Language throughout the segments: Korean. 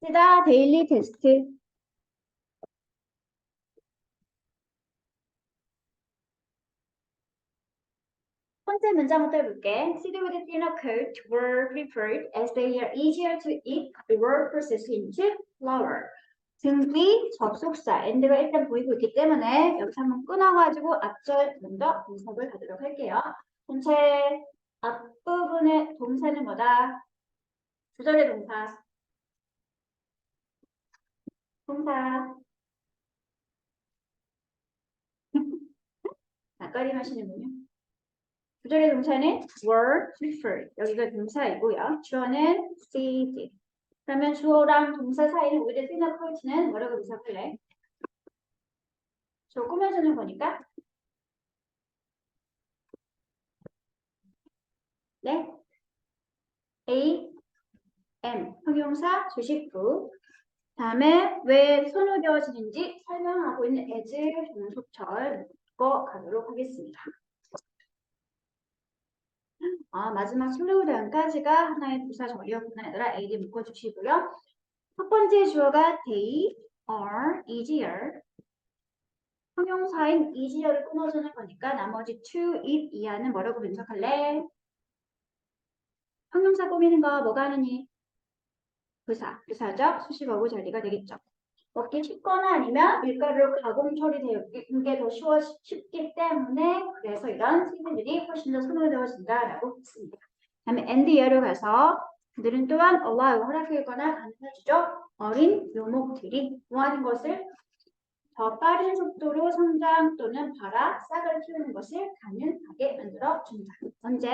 시다 데일리 테스트. 번째 문장부터 해볼게. Seated with thinner coat were preferred as they are easier to eat. The word processed into flour. 등비 접속사 end가 일단 보이고 있기 때문에 여기서 한번 끊어가지고 앞절 먼저 분석을 하도록 할게요. 전체 앞부분의 동사는 뭐다? 주절의 동사. 동사. 낯가림 하시는군요. 부절의 동사는 were preferred. 여기가 동사이고요. 주어는 seated. 그러면 주어랑 동사 사이는 with thinner coat는 뭐라고 분석할래? 저 꾸며주는 거니까. 네. A, M. 형용사 주식부. 다음에 왜 선호되어지는지 설명하고 있는 as 종속절 묶어 가도록 하겠습니다. 마지막 슬로우 다운까지가 하나의 부사 절이었구나. 얘들아 AD 묶어주시고요. 첫 번째 주어가 they are easier. 형용사인 easier를 끊어주는 거니까 나머지 to, it 이하는 뭐라고 분석할래? 형용사 꾸미는 거 뭐가 하느니? 부사, 부사적 수식어구 전리가 되겠죠. 먹기 쉽거나 아니면 밀가루 가공 처리되는 게 더 쉽기 때문에 그래서 이런 생물들이 훨씬 더 선호되어진다라고 했습니다. 다음에 and 이하로 가서 그들은 또한 allow 허락하거나 가능해주죠. 어린 묘목들이 뭐하는 것을 더 빠른 속도로 성장 또는 발화, 싹을 키우는 것을 가능하게 만들어준다. 언제?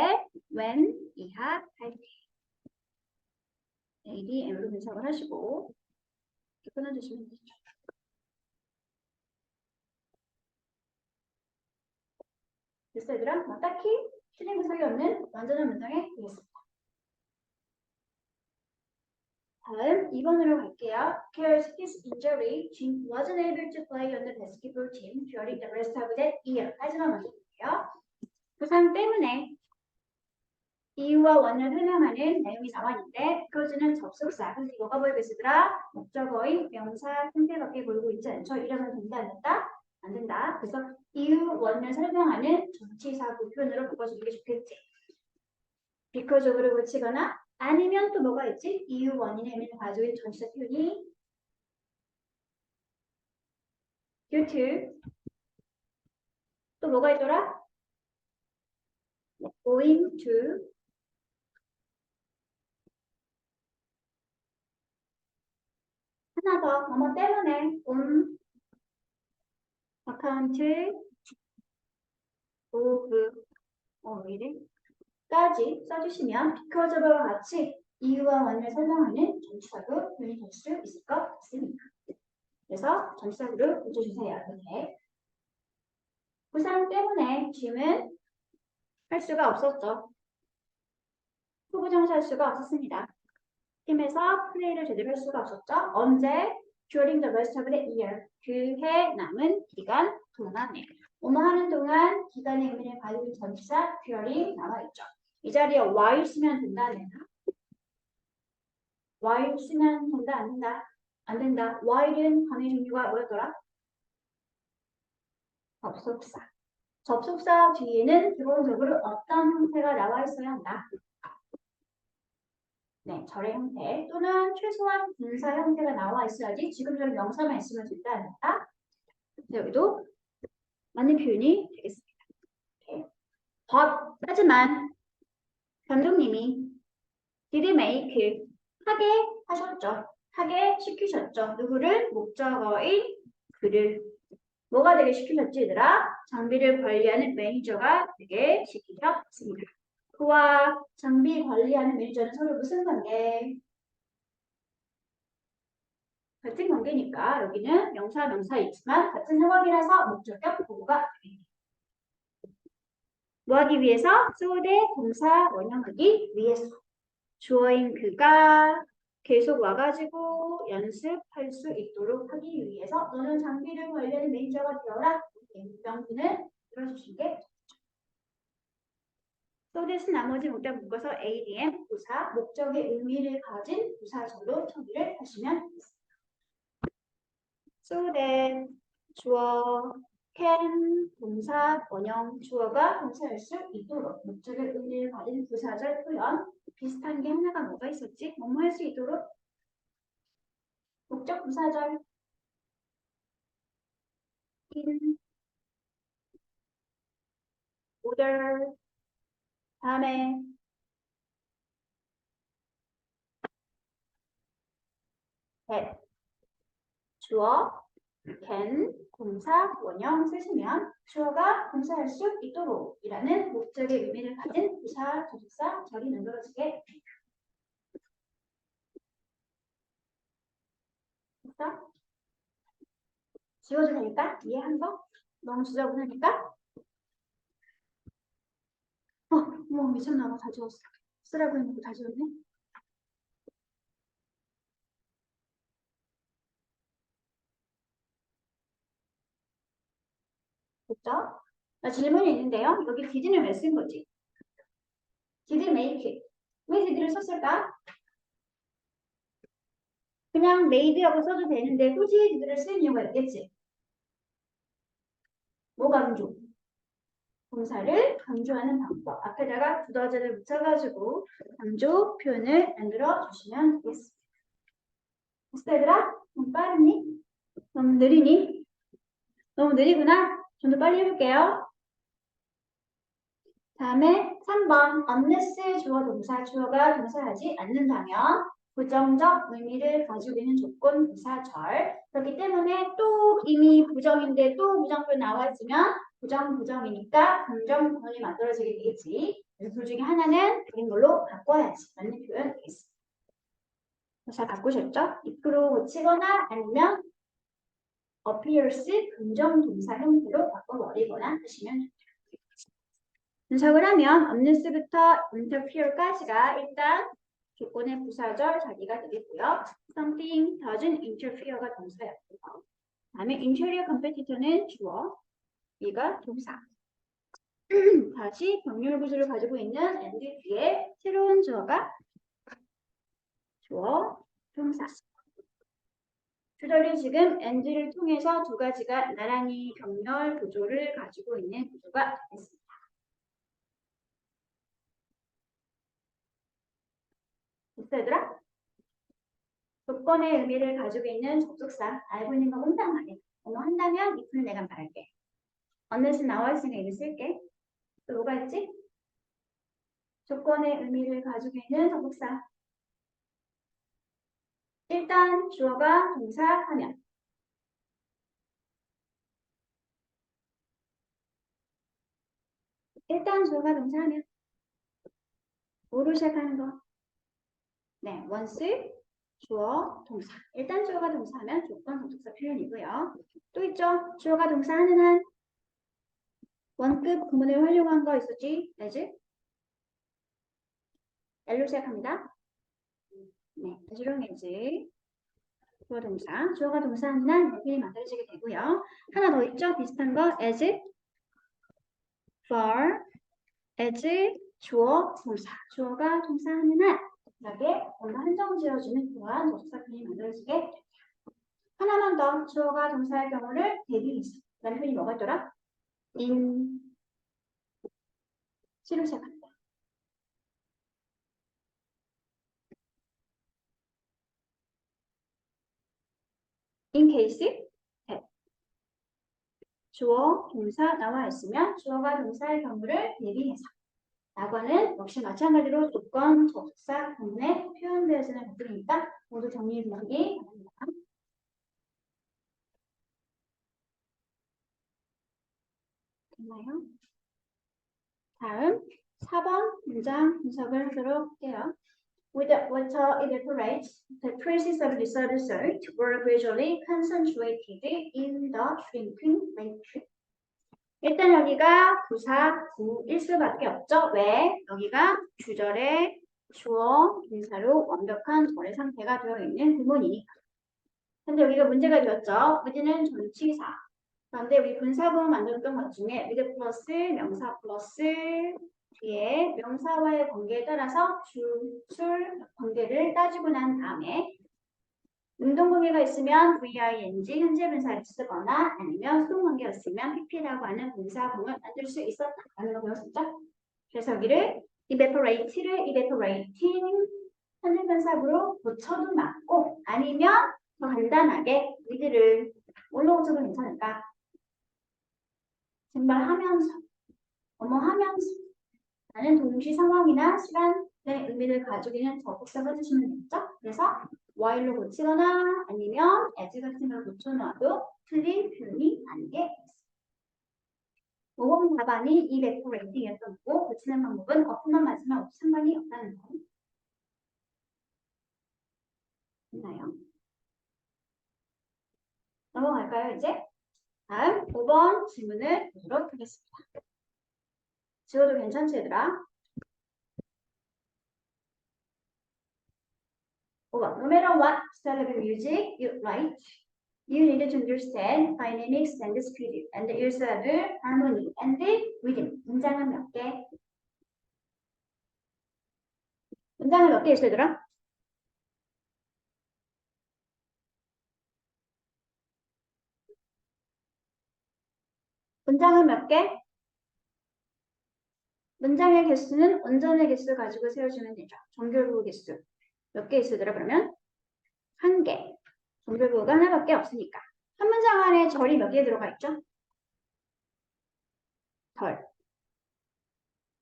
when 이하 할 때. ADM으로 분석을 하시고 끊어주시면 되죠. 됐어 얘들아? 딱히 틀린 분석이 없는 완전한 문장에 되겠습니다. 다음 2번으로 갈게요. Because his injury, Jim wasn't able to play on the basketball team during the rest of that year. 까지만 먼저 볼게요. 부상 때문에 이유와 원인을 설명하는 내용이 나와 있는데 because는 접속사. 그래서 이거가 보이고 있으더라. 목적어인 명사 상태밖에 보이고 있지 않죠? 이러면 된다 안 된다? 안 된다. 그래서 이유 원인을 설명하는 전치사구 표현으로 바꿔주는 게 좋겠지. because of를 붙이거나 아니면 또 뭐가 있지? 이유 원인의 의미를 가지고 있는 전치사 표현이 due to 또 뭐가 있더라? going to 하나 더 뭐뭐 때문에 on account of 까지 써주시면 because of와 같이 이유와 원인을 설명하는 전치사구 표현이 될 수 있을 것 같습니다. 그래서 전치사구를 붙여주세요. 이렇게 부상 때문에 짐은 할 수가 없었죠. 후보정사 할 수가 없었습니다. 팀에서 플레이를 제대로 할 수가 없었죠. 언제? During the rest of the year. 그해 남은 기간 동안에. 하는 동안 기간의 의미를 가지고 있는 전치사 during 나와 있죠. 이 자리에 while 쓰면 된다 안 된다? while 쓰면 된다 안 된다? 안 된다. while은 단어의 종류가 뭐였더라? 접속사. 접속사 뒤에는 기본적으로 어떤 형태가 나와 있어야 한다. 네, 절의 형태 또는 최소한 분사 형태가 나와 있어야지 지금처럼 명사만 있으면 된다 안 된다. 여기도 맞는 표현이 되겠습니다. 이렇게. 하지만 감독님이 did make 하게 하셨죠. 하게 시키셨죠. 누구를? 목적어인 그를. 뭐가 되게 시키셨지 얘들아? 장비를 관리하는 매니저가 되게 시키셨습니다. 그와 장비 관리하는 매니저는 서로 무슨 관계? 같은 관계니까 여기는 명사 명사이지만 같은 상황이라서 목적격 보고가 됩니다. 뭐하기 위해서? 쏘대 동사 원형하기 위해서. 주어인 그가 계속 와가지고 연습할 수 있도록 하기 위해서 너는 장비를 관리하는 매니저가 되어라. 명분을 들어주신 게 so this 나머지 목적 묶어서 ADM 부사 목적의 의미를 가진 부사절로 처리를 하시면 되겠습니다. so that 주어 can 동사 원형 주어가 동사일 수 있도록 목적의 의미를 가진 부사절 표현 비슷한 게 하나가 뭐가 있었지? 뭐뭐 할 수 있도록 목적 부사절 in order 다음에 that 주어 can 동사 원형 쓰시면 주어가 동사할 수 있도록 이라는 목적의 의미를 가진 부사 조직사 절이 만들어지게 됐어? 지워도 될까? 이해한 거? 너무 지저분하니까? 어머 미쳤나 봐. 다 지웠어. 쓰라고 해놓고 다 지웠네. 됐죠? 자, 질문이 있는데요. 여기 did는 왜 쓴 거지? did make it. 왜 did를 썼을까? 그냥 made라고 써도 되는데 굳이 did를 쓴 이유가 있겠지? 뭐 강조? 동사를 강조하는 방법. 앞에다가 두더지를 붙여가지고 강조 표현을 만들어 주시면 되겠습니다. 됐어, 얘들아? 너무 빠르니? 너무 느리니? 너무 느리구나? 좀 더 빨리 해볼게요. 다음에 3번. unless 주어 동사, 주어가 동사하지 않는다면 부정적 의미를 가지고 있는 조건 부사절. 그렇기 때문에 또 이미 부정인데 또 부정표 나와 있으면 부정이니까 긍정 부정이 만들어지게 되겠지. 그래서 둘 중에 하나는 그린 걸로 바꿔야지. 맞는 표현 되겠습니다. 잘 바꾸셨죠? if로 고치거나 아니면 appears 긍정 동사 형태로 바꿔버리거나 하시면 됩니다. 분석을 하면 unless부터 interfere까지가 일단 조건의 부사절 자리가 되겠고요. something doesn't interfere가 동사였고요. 다음에 interior competitor는 주어, 얘가 동사. 다시 병렬 구조를 가지고 있는 and 뒤에 새로운 주어가 주어, 동사. 튜тор이 지금 and를 통해서 두 가지가 나란히 병렬 구조를 가지고 있는 구조가 되겠습니다. 됐어, 얘들아? 조건의 의미를 가지고 있는 접속사 알고 있는 거 혼자 말해. 뭐 한다면 if는 내가 말할게. unless 나와 있으니까 이거 쓸게. 또 뭐가 있지? 조건의 의미를 가지고 있는 접속사. 일단 주어가 동사하면 일단 주어가 동사하면 뭐로 시작하는 거? 네, once 주어 동사. 일단 주어가 동사하면 조건 접속사 표현이고요. 또 있죠? 주어가 동사하는 한 원급 구문을 활용한 거 있었지? as L로 시작합니다. 네, as 주어 동사. 주어가 동사하는 한 여기 만들어지게 되고요. 하나 더 있죠? 비슷한 거 as for as 주어 동사. 주어가 동사하는 한 이렇게 뭔가 한정 지어주는 그러한 접속사 표현이 만들어지게 됩니다. 하나만 더 주어가 동사의 경우를 대비해서 라는 표현이 뭐가 있더라? in C로 시작합니다. in case 주어, 동사 나와 있으면 주어가 동사의 경우를 대비해서 라고는 역시 마찬가지로 조건, 접속사, 구문에 표현되어지는 것들이니까 모두 정리해 두기 바랍니다. 됐나요? 다음 4번 문장 분석을 하도록 할게요. With the water evaporates, the traces of dissolved salt were gradually concentrated in the shrinking lake. 일단 여기가 부사 구일 수밖에 없죠. 왜? 여기가 주절의 주어, 동사로 완벽한 절의 상태가 되어 있는 구문이니까. 근데 여기가 문제가 되었죠. with는 전치사. 그런데 우리 분사구문 만들었던 것 중에 with 플러스 명사 플러스 뒤에 명사와의 관계에 따라서 주, 술 관계를 따지고 난 다음에 능동관계가 있으면 VING 현재 분사를 쓰거나 아니면 수동관계가 있으면 PP라고 하는 분사공을 만들 수 있었다라는 거 배웠었죠? 그래서 여기를 evaporate를 evaporating 현재 분사구로 고쳐도 맞고 아니면 더 간단하게 with를 뭘로 고쳐도 괜찮을까? 증발하면서 하면서 라는 동시 상황이나 시간의 의미를 가지고 있는 접속사 써주시면 되겠죠? 그래서 while로 고치거나 아니면 as 같은 걸 고쳐놔도 틀린 표현이 아니게 있습니다. 5번 답안이 evaporating이었던 거고 고치는 방법은 어플만 맞으면 상관이 없다는 거. 있나요? 넘어갈까요, 이제? 다음 5번 질문을 보도록 하겠습니다. 지워도 괜찮지, 얘들아? 5번. No matter what style of music you write, you need to understand dynamics and speed and use of harmony and rhythm. 문장은 몇 개? 문장을 몇 개 있어야 되더라? 문장은 몇 개? 문장의 개수는 원전의 개수 가지고 세워주면 되죠. 정결부 개수. 몇 개 있으더라 그러면? 한 개. 정결부가 하나밖에 없으니까. 한 문장 안에 절이 몇 개 들어가 있죠? 절.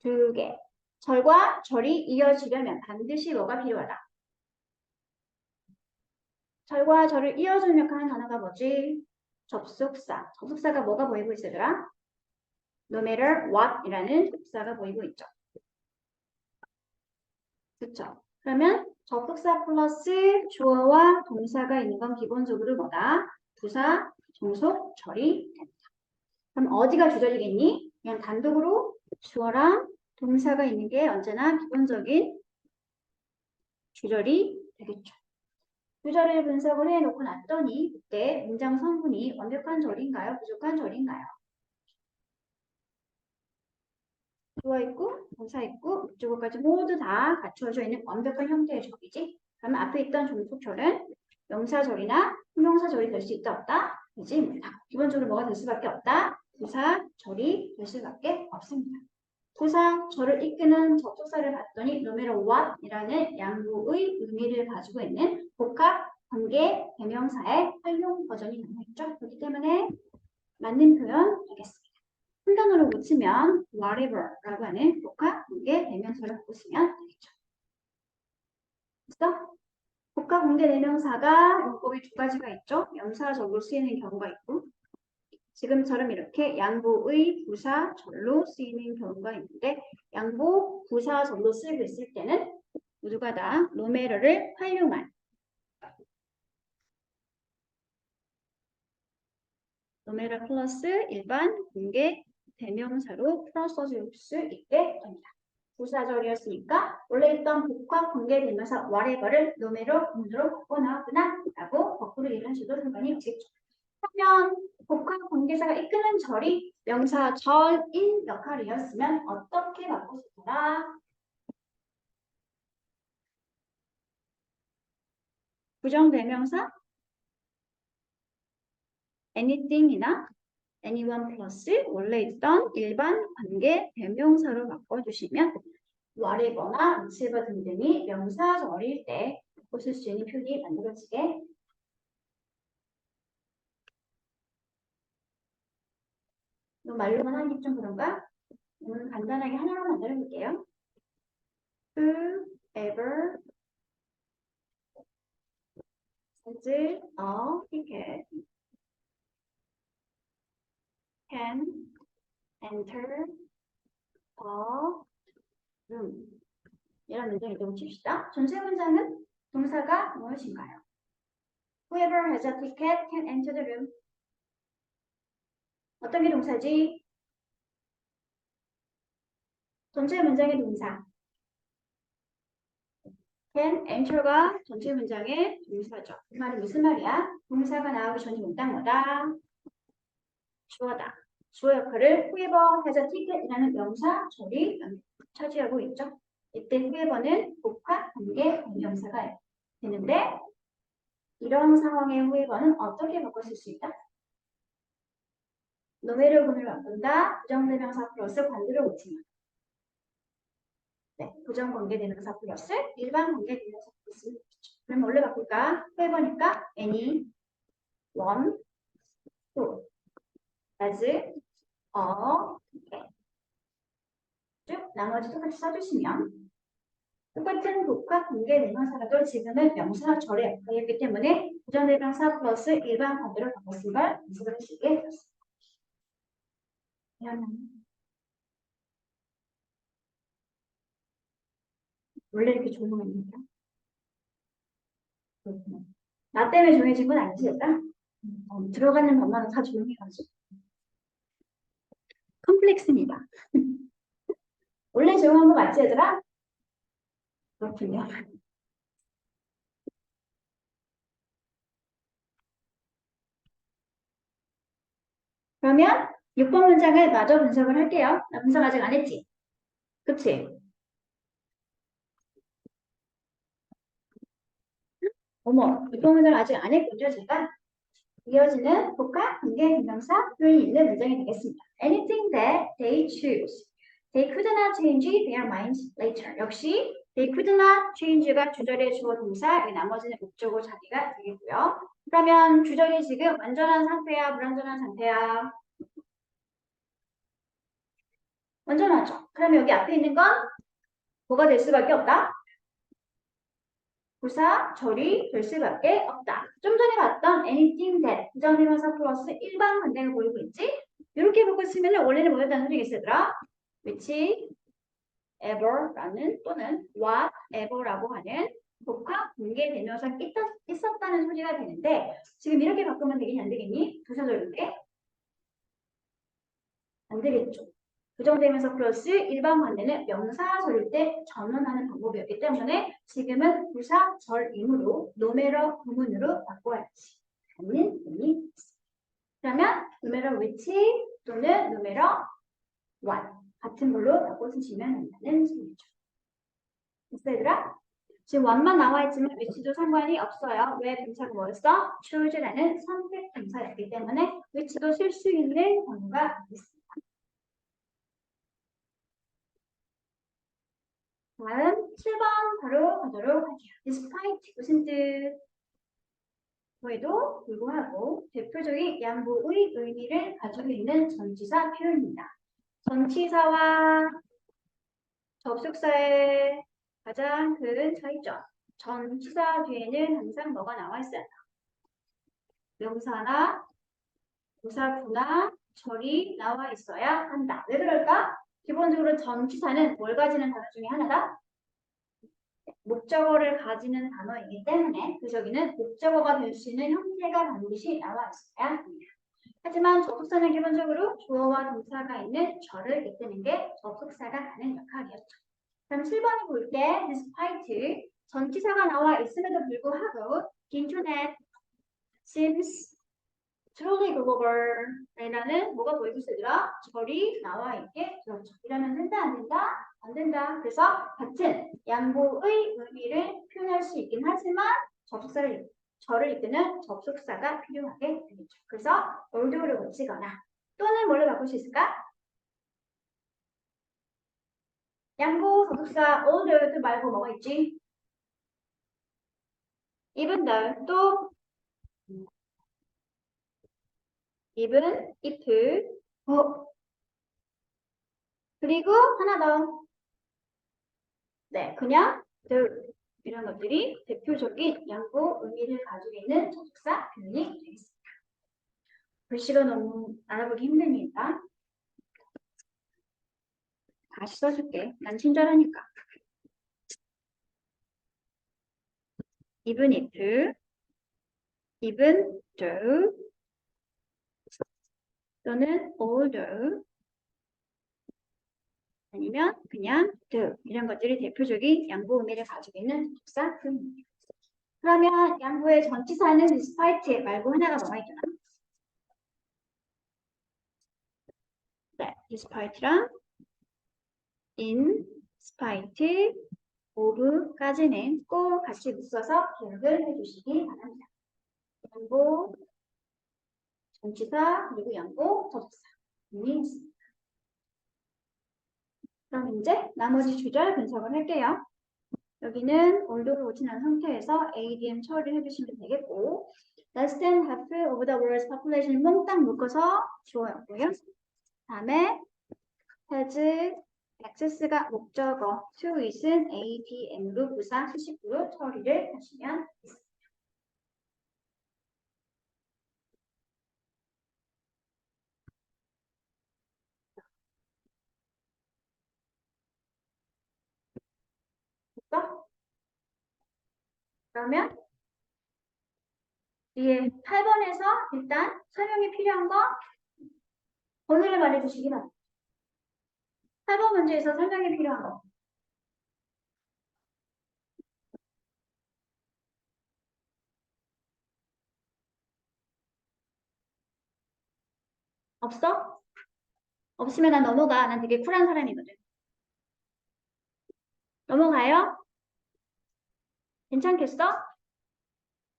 두 개. 절과 절이 이어지려면 반드시 뭐가 필요하다? 절과 절을 이어주는 역할하는 단어가 뭐지? 접속사. 접속사가 뭐가 보이고 있으더라? No matter what 이라는 접속사가 보이고 있죠. 그쵸? 그러면 접속사 플러스 주어와 동사가 있는 건 기본적으로 뭐다? 부사, 종속, 절이 됩니다. 그럼 어디가 주절이겠니? 그냥 단독으로 주어랑 동사가 있는 게 언제나 기본적인 주절이 되겠죠. 주절을 분석을 해놓고 났더니 그때 문장 성분이 완벽한 절인가요? 부족한 절인가요? 주어 있고 동사 있고 목적어까지 모두 다 갖추어져 있는 완벽한 형태의 절이지. 그러면 앞에 있던 종속절은 명사절이나 형용사절이 될 수 있다 없다? 되지 못다. 기본적으로 뭐가 될 수밖에 없다? 부사절이 될 수밖에 없습니다. 부사절을 이끄는 접속사를 봤더니 no matter what 이라는 양보의 의미를 가지고 있는 복합 관계 대명사의 활용 버전이 남아있죠. 그렇기 때문에 맞는 표현 되겠습니다. 한 단어로 고치면 whatever라고 하는 복합 관계 대명사를 갖고 쓰면 되겠죠. 됐어? 복합 관계 대명사가 용법이 두 가지가 있죠. 명사절로 쓰이는 경우가 있고 지금처럼 이렇게 양보의 부사절로 쓰이는 경우가 있는데 양보 부사절로 쓰이고 있을 때는 모두가 다 no matter를 활용한 no matter 플러스 일반 관계 대명사로 풀어 써줄 수 있게 됩니다. 부사절이었으니까 원래 있던 복합 관계 대명사 whatever를 no matter 문으로 바꿔나왔구나 라고 거꾸로 이해하셔도 상관이 없겠죠. 그러면 복합 관계사가 이끄는 절이 명사 절인 역할이었으면 어떻게 바꿨을까? 부정대명사 anything이나 anyone 플러스 원래 있던 일반 관계 대명사로 바꿔주시면 whatever나 whichever 등등이 명사절일 때 바꿔 쓸 수 있는 표현이 만들어지게 말로만 하기 좀 그런가? 오늘 간단하게 하나로 만들어 볼게요. Whoever has a ticket can enter a room. 이런 문장을 좀 칩시다. 전체 문장은 동사가 무엇인가요? Whoever has a ticket can enter the room. 어떤 게 동사지? 전체 문장의 동사. can enter가 전체 문장의 동사죠. 그 말은 무슨 말이야? 동사가 나오기 전에 문장 뭐다? 주어다. 주어 역할을 whoever has a ticket이라는 명사 절이 차지하고 있죠. 이때 whoever는 복합 관계 관계명사가 되는데 이런 상황의 whoever는 어떻게 바꿔 쓸 수 있다? 노메르 군을 바꾼다. 부정대명사 플러스 관계를 붙이면. 네, 부정관계대명사 플러스 일반 관계대명사 플러스. 그럼 원래 바꿀까? whoever니까 any, one, who, as, a, 쭉 나머지 똑같이 써주시면 똑같은 복합 관계 대명사라도 지금은 명사 절에 가였기 때문에 부정대명사 플러스 일반 관계로 바꿨은 걸 연습을 하시게 되었습니다. 원래 이렇게 조용합니까? 그렇구나. 나 때문에 조용해진 건 아니지, 얘들아? 들어가는 것만 다 조용해가지고. 컴플렉스입니다. 원래 조용한 거 맞지, 얘들아? 그렇군요. 그러면 6번 문장을 마저 분석을 할게요. 나 분석 아직 안 했지? 그치? 어머, 6번 문장을 아직 안 했군요, 제가. 이어지는 복합 관계 대명사 표현이 있는 문장이 되겠습니다. Anything that they choose. They could not change their minds later. 역시 they could not change가 주절의 주어 동사, 나머지는 목적어 자리가 되겠고요. 그러면 주절이 지금 완전한 상태야, 불완전한 상태야? 완전하죠. 그러면 여기 앞에 있는 건 뭐가 될 수밖에 없다? 부사, 절이 될 수밖에 없다. 좀 전에 봤던 anything that 부정대명사 플러스 일반 관계가 보이고 있지? 이렇게 보고 있으면 원래는 뭐였다는 소리겠어, 얘들아? which ever라는 또는 whatever라고 하는 복합 관계 대명사 있었다는 소리가 되는데 지금 이렇게 바꾸면 되겠니 안 되겠니? 부사절인데 안 되겠죠. 부정대명사 플러스 일반 관계는 명사절일 때 전환하는 방법이었기 때문에 지금은 부사절임으로 노메러 구문으로 바꿔야지 하는 의미 있습니다. 그러면 노메러 which 또는 노메러 what 같은 걸로 바꿔 쓰시면 된다는 소리죠. 됐어 얘들아? 지금 one만 나와 있지만 which도 상관이 없어요. 왜 분사가 뭐였어? choose라는 선택 분사였기 때문에 which도 쓸 수 있는 경우가 있습니다. 다음 7번 바로 가도록 할게요. despite 무슨 뜻? 에도 불구하고 대표적인 양보의 의미를 가지고 있는 전치사 표현입니다. 전치사와 접속사의 가장 큰 차이점. 전치사 뒤에는 항상 뭐가 나와 있어요? 명사나 부사구나 절이 나와 있어야 한다. 왜 그럴까? 기본적으로 전치사는 뭘 가지는 단어 중에 하나다? 목적어를 가지는 단어이기 때문에 그 저기는 목적어가 될 수 있는 형태가 반드시 나와 있어야 합니다. 하지만 접속사는 기본적으로 주어와 동사가 있는 절을 이끄는 게 접속사가 하는 역할이었죠. 그럼 7번을 볼 때 despite 전치사가 나와 있음에도 불구하고 internet seems truly global 라는 뭐가 보이고 있으더라? 절이 나와 있게 되었죠. 이러면 된다 안 된다? 안 된다. 그래서 같은 양보의 의미를 표현할 수 있긴 하지만 접속사를 절을 이끄는 접속사가 필요하게 되겠죠. 그래서 older를 붙이거나 또는 뭘로 바꿀 수 있을까? 양보 접속사 older 말고 뭐가 있지? even though 또 even if 그리고 하나 더. 네, 그냥 이런 것들이 대표적인 양보 의미를 가지고 있는 접속사 표현이 되겠습니다. 글씨가 너무 알아보기 힘드니까 다시 써줄게. 난 친절하니까. even if, even though 또는 although 아니면 그냥 though 이런 것들이 대표적인 양보 의미를 가지고 있는 접속사 표현입니다. 그러면 양보의 전치사는 despite 말고 하나가 뭐가 있잖아. that. despite랑 in spite of까지는 꼭 같이 묶어서 기억을 해주시기 바랍니다. 양보, 전치사, 그리고 양보, 접사. 이미 있습니다. 그럼 이제 나머지 주절 분석을 할게요. 여기는 올도를 오진 않은 상태에서 ADM 처리를 해주시면 되겠고, less than half of the world's population 몽땅 묶어서 주어였고요. 다음에 has, access가 목적어, to is은 ADM로 부사 수식구로 처리를 하시면 있습니다. 됐어? 그러면 뒤에 8번에서 일단 설명이 필요한 거 번호를 말해주시기 바랍니다. 8번 문제에서 설명이 필요한 거. 없어? 없으면 난 넘어가. 난 되게 쿨한 사람이거든. 넘어가요? 괜찮겠어?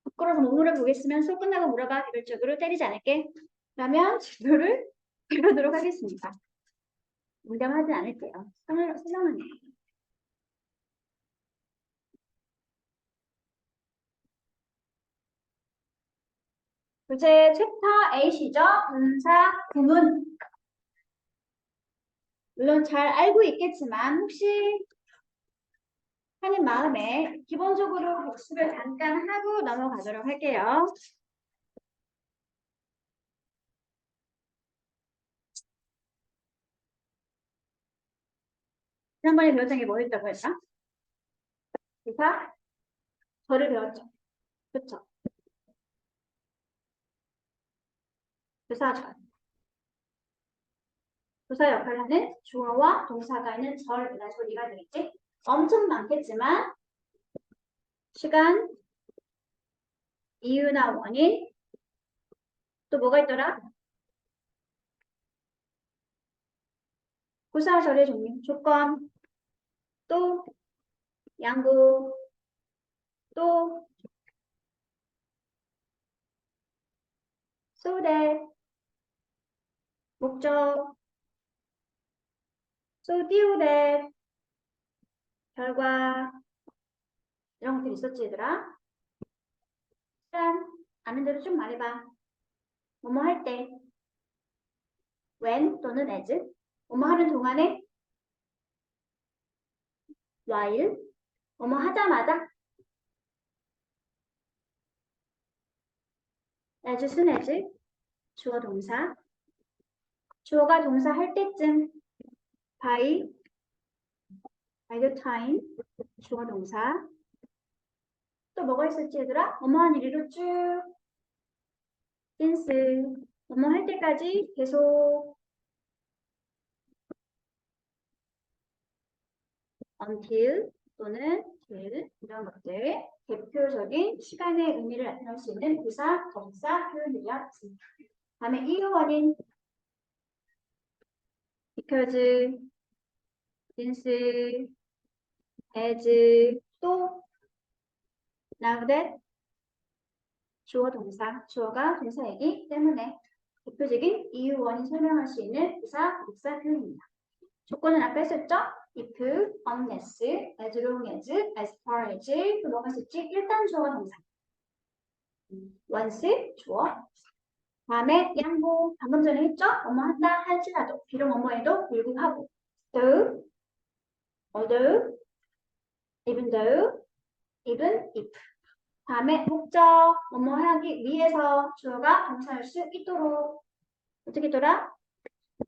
부끄러워서 못 물어보겠으면 수업 끝나고 물어봐. 개별적으로 때리지 않을게. 그러면 진도를 배우도록 하겠습니다. 농담하지 않을게요. 설명은 해. 이제 챕터 8이죠. 분사 구문. 물론 잘 알고 있겠지만 혹시 하는 마음에 기본적으로 복습을 잠깐 하고 넘어가도록 할게요. 지난번에 배웠던 게 뭐였다고 했나? 부사 절을 배웠죠. 그쵸? 부사절. 부사 역할을 하는 주어와 동사가 있는 절이라는 소리가 되겠지? 엄청 많겠지만 시간, 이유나 원인, 또 뭐가 있더라? 부사절의 종류, 조건, 또 양보, 또 so that, 목적, so that, 결과 이런 것들 있었지 얘들아? 일단 아는 대로 좀 말해봐. 뭐뭐 할 때 when 또는 as 뭐뭐 하는 동안에 while 뭐뭐 하자마자 as soon as 주어 동사 주어가 동사 할 때쯤 by the time 주어 동사 또 뭐가 있었지 얘들아? 뭐뭐한 이리로 쭉 since 뭐뭐 할 때까지 계속 until 또는 till 이런 것들 대표적인 시간의 의미를 나타낼 수 있는 부사, 동사 표현들이야. 다음에 이유 원인 because, since, as, 또 now that 주어 동사, 주어가 동사이기 때문에 대표적인 이유 원인 설명할 수 있는 부사, 동사 표현입니다. 조건은 아까 했었죠? if, unless, as long as far as, 또 뭐가 있었지? 일단 주어 동사. once, 주어. 다음에 양보, 방금 전에 했죠? 뭐뭐 한다 할지라도, 비록 뭐뭐해도 불구하고. though, although, even though, even if. 다음에 목적, 뭐뭐 하기 위해서 주어가 동사일 수 있도록. 어떻게 있더라?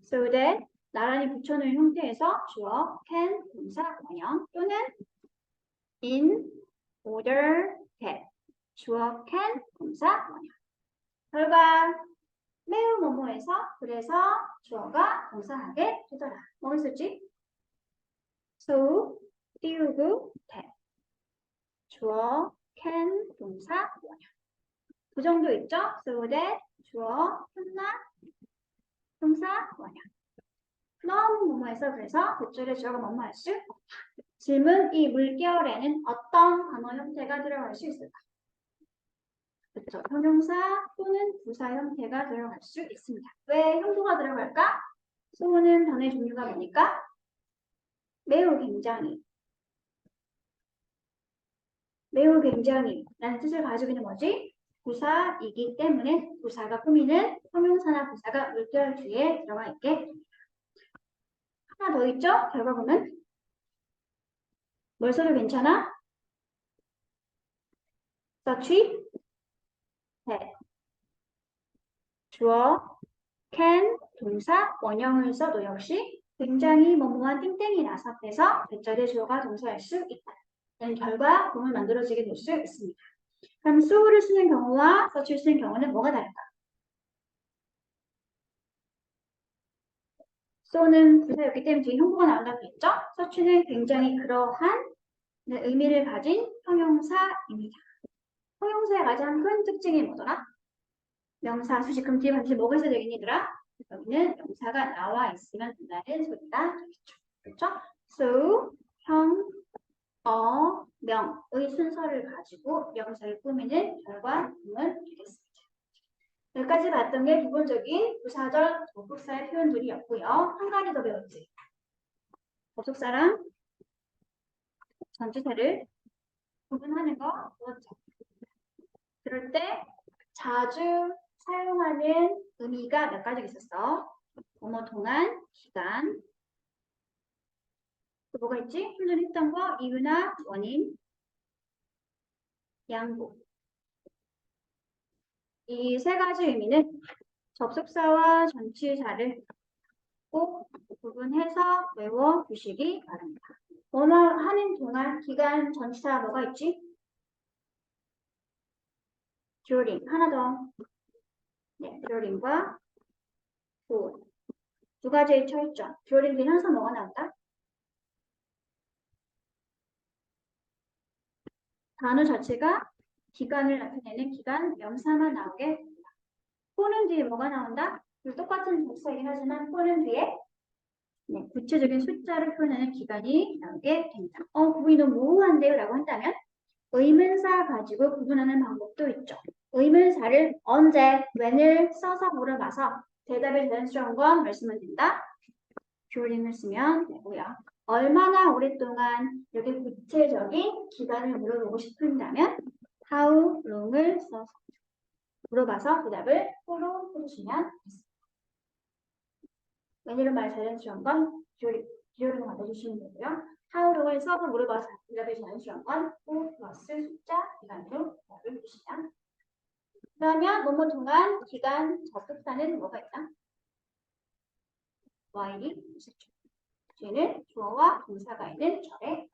so that, 나란히 붙여놓은 형태에서 주어, can, 동사, 원형 또는 in order that 주어, can, 동사, 원형 결과 매우 뭐뭐해서 그래서 주어가 동사하게 되더라. 뭐 있었지? so, 띄우고 that 주어, can, 동사, 원형 그 정도 있죠? so that 주어, 하나, 동사, 원형 너무 뭐뭐해서 그래서 대절의 주어가 뭐뭐 할 수 없다. 질문, 이 물결에는 어떤 단어 형태가 들어갈 수 있을까? 그렇죠. 형용사 또는 부사 형태가 들어갈 수 있습니다. 왜 형부가 들어갈까? 쏘는 단어의 종류가 뭐니까? 매우 굉장히. 매우 굉장히 라는 뜻을 가지고 있는 뭐지? 부사이기 때문에 부사가 꾸미는 형용사나 부사가 물결 뒤에 들어가 있게. 하나 더 있죠? 결과문은 뭘 써도 괜찮아? such, that, 주어, can, 동사, 원형을 써도 역시 굉장히 뭐뭐한 땡땡이라서 앞에서 대절의 주어가 동사일 수 있다. 라는 결과문을 만들어지게 될 수 있습니다. 그럼 so를 쓰는 경우와 such를 쓰는 경우는 뭐가 다를까? so는 부사였기 때문에 뒤에 형부가 나온다고 했죠? such는 굉장히 그러한 의미를 가진 형용사입니다. 형용사의 가장 큰 특징이 뭐더라? 명사, 수식, 그럼 뒤에 반드시 뭐가 있어야 되겠니들아? 여기는 명사가 나와 있으면 된다는 소리가 되겠죠. 그렇죠? so, 형, 명의 순서를 가지고 명사를 꾸미는 결과물은 되겠습니다. 여기까지 봤던 게 기본적인 부사절 접속사의 표현들이었고요. 한 가지 더 배웠지. 접속사랑 전치사를 구분하는 거 배웠죠. 그럴 때 자주 사용하는 의미가 몇 가지가 있었어. 뭐뭐 동안, 기간, 또 뭐가 있지? 훈련 했던 거, 이유나 원인, 양보. 이 세 가지 의미는 접속사와 전치사를 꼭 구분해서 외워두시기 바랍니다. 뭐뭐 하는 동안, 기간, 전치사 뭐가 있지? during. 하나 더. 네, during과 for. 두 가지의 차이점. during 뒤에 항상 뭐가 나온다? 단어 자체가 기간을 나타내는 기간 명사만 나오게 됩니다. for는 뒤에 뭐가 나온다? 똑같은 접속이긴 하지만 for는 뒤에 구체적인 숫자를 표현하는 기간이 나오게 됩니다. 구분이 너무 모호한데요? 라고 한다면 의문사 가지고 구분하는 방법도 있죠. 의문사를 언제, when을 써서 물어봐서 대답이 자연스러운 건 말씀을 드린다. during을 쓰면 되고요. 얼마나 오랫동안 이렇게 구체적인 기간을 물어보고 싶은다면 how long을 써서 물어봐서 대답을 for로 해주시면 됐습니다. when이란 말 자연스러운 건 during을 받아주시면 되고요. how long을 써서 물어봐서 대답이 자연스러운 건 for 플러스 숫자 기간으로 대답을 해주시면. 그러면 뭐뭐 동안 기간 접속사는 뭐가 있다? while이 있었죠. 뒤는 주어와 동사가 있는 절에.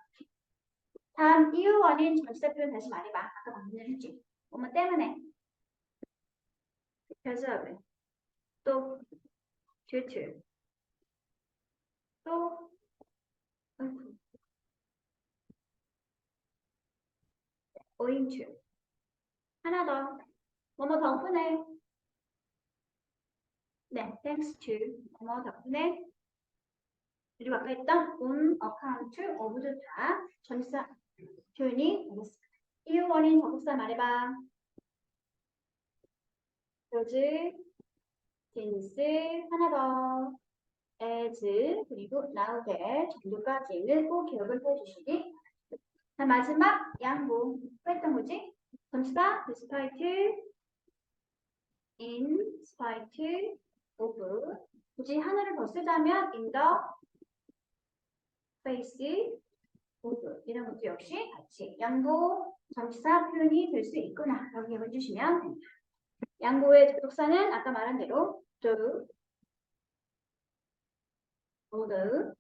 다음 이유 원인 전치사 표현 다시 말해봐. 아까 방금 했지. 뭐뭐 때문에. because of. 또 due to. 또 owing to. 하나 더. 뭐뭐 덕분에. 네, thanks to. 뭐뭐 덕분에. 그리고 아까 했던 on account of도 다 전치사 표현이 되겠습니다. 이유 원인 접속사 말해봐. because, since, 하나 더. as, 그리고 now that 정도까지는 꼭 기억을 해주시기. 자, 마지막 양보. 또 했던 거지? 전치사 despite, in spite of. 굳이 하나를 더 쓰자면 in the face of. 이런 것도 역시 같이 양보 전치사 표현이 될 수 있구나 라고 기억해 주시면 됩니다. 양보의 접속사는 아까 말한 대로 do, although,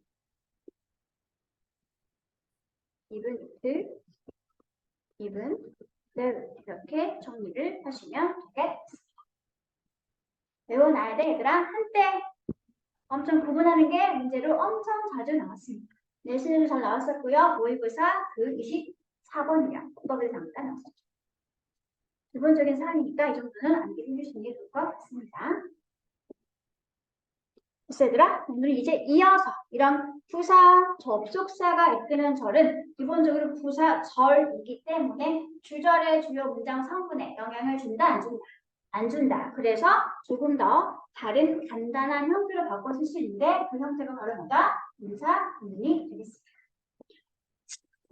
even if, even, though 이렇게 정리를 하시면 되겠습니다. 외워놔야 돼 얘들아. 한때 엄청 구분하는 게 문제로 엄청 자주 나왔습니다. 내신에도 잘 나왔었고요. 모의고사 그 24번이요. 국어를 잠깐 나왔었죠. 기본적인 사항이니까 이 정도는 암기해 주시는 게 좋을 것 같습니다. 됐어, 얘들아? 오늘 이제 이어서 이런 부사, 접속사가 이끄는 절은 기본적으로 부사, 절이기 때문에 주절의 주요 문장 성분에 영향을 준다, 안 준다? 안 준다. 그래서 조금 더 다른 간단한 형태로 바꿔 쓸 수 있는데 그 형태가 바로 뭐다? 동사, 구문이 되겠습니다.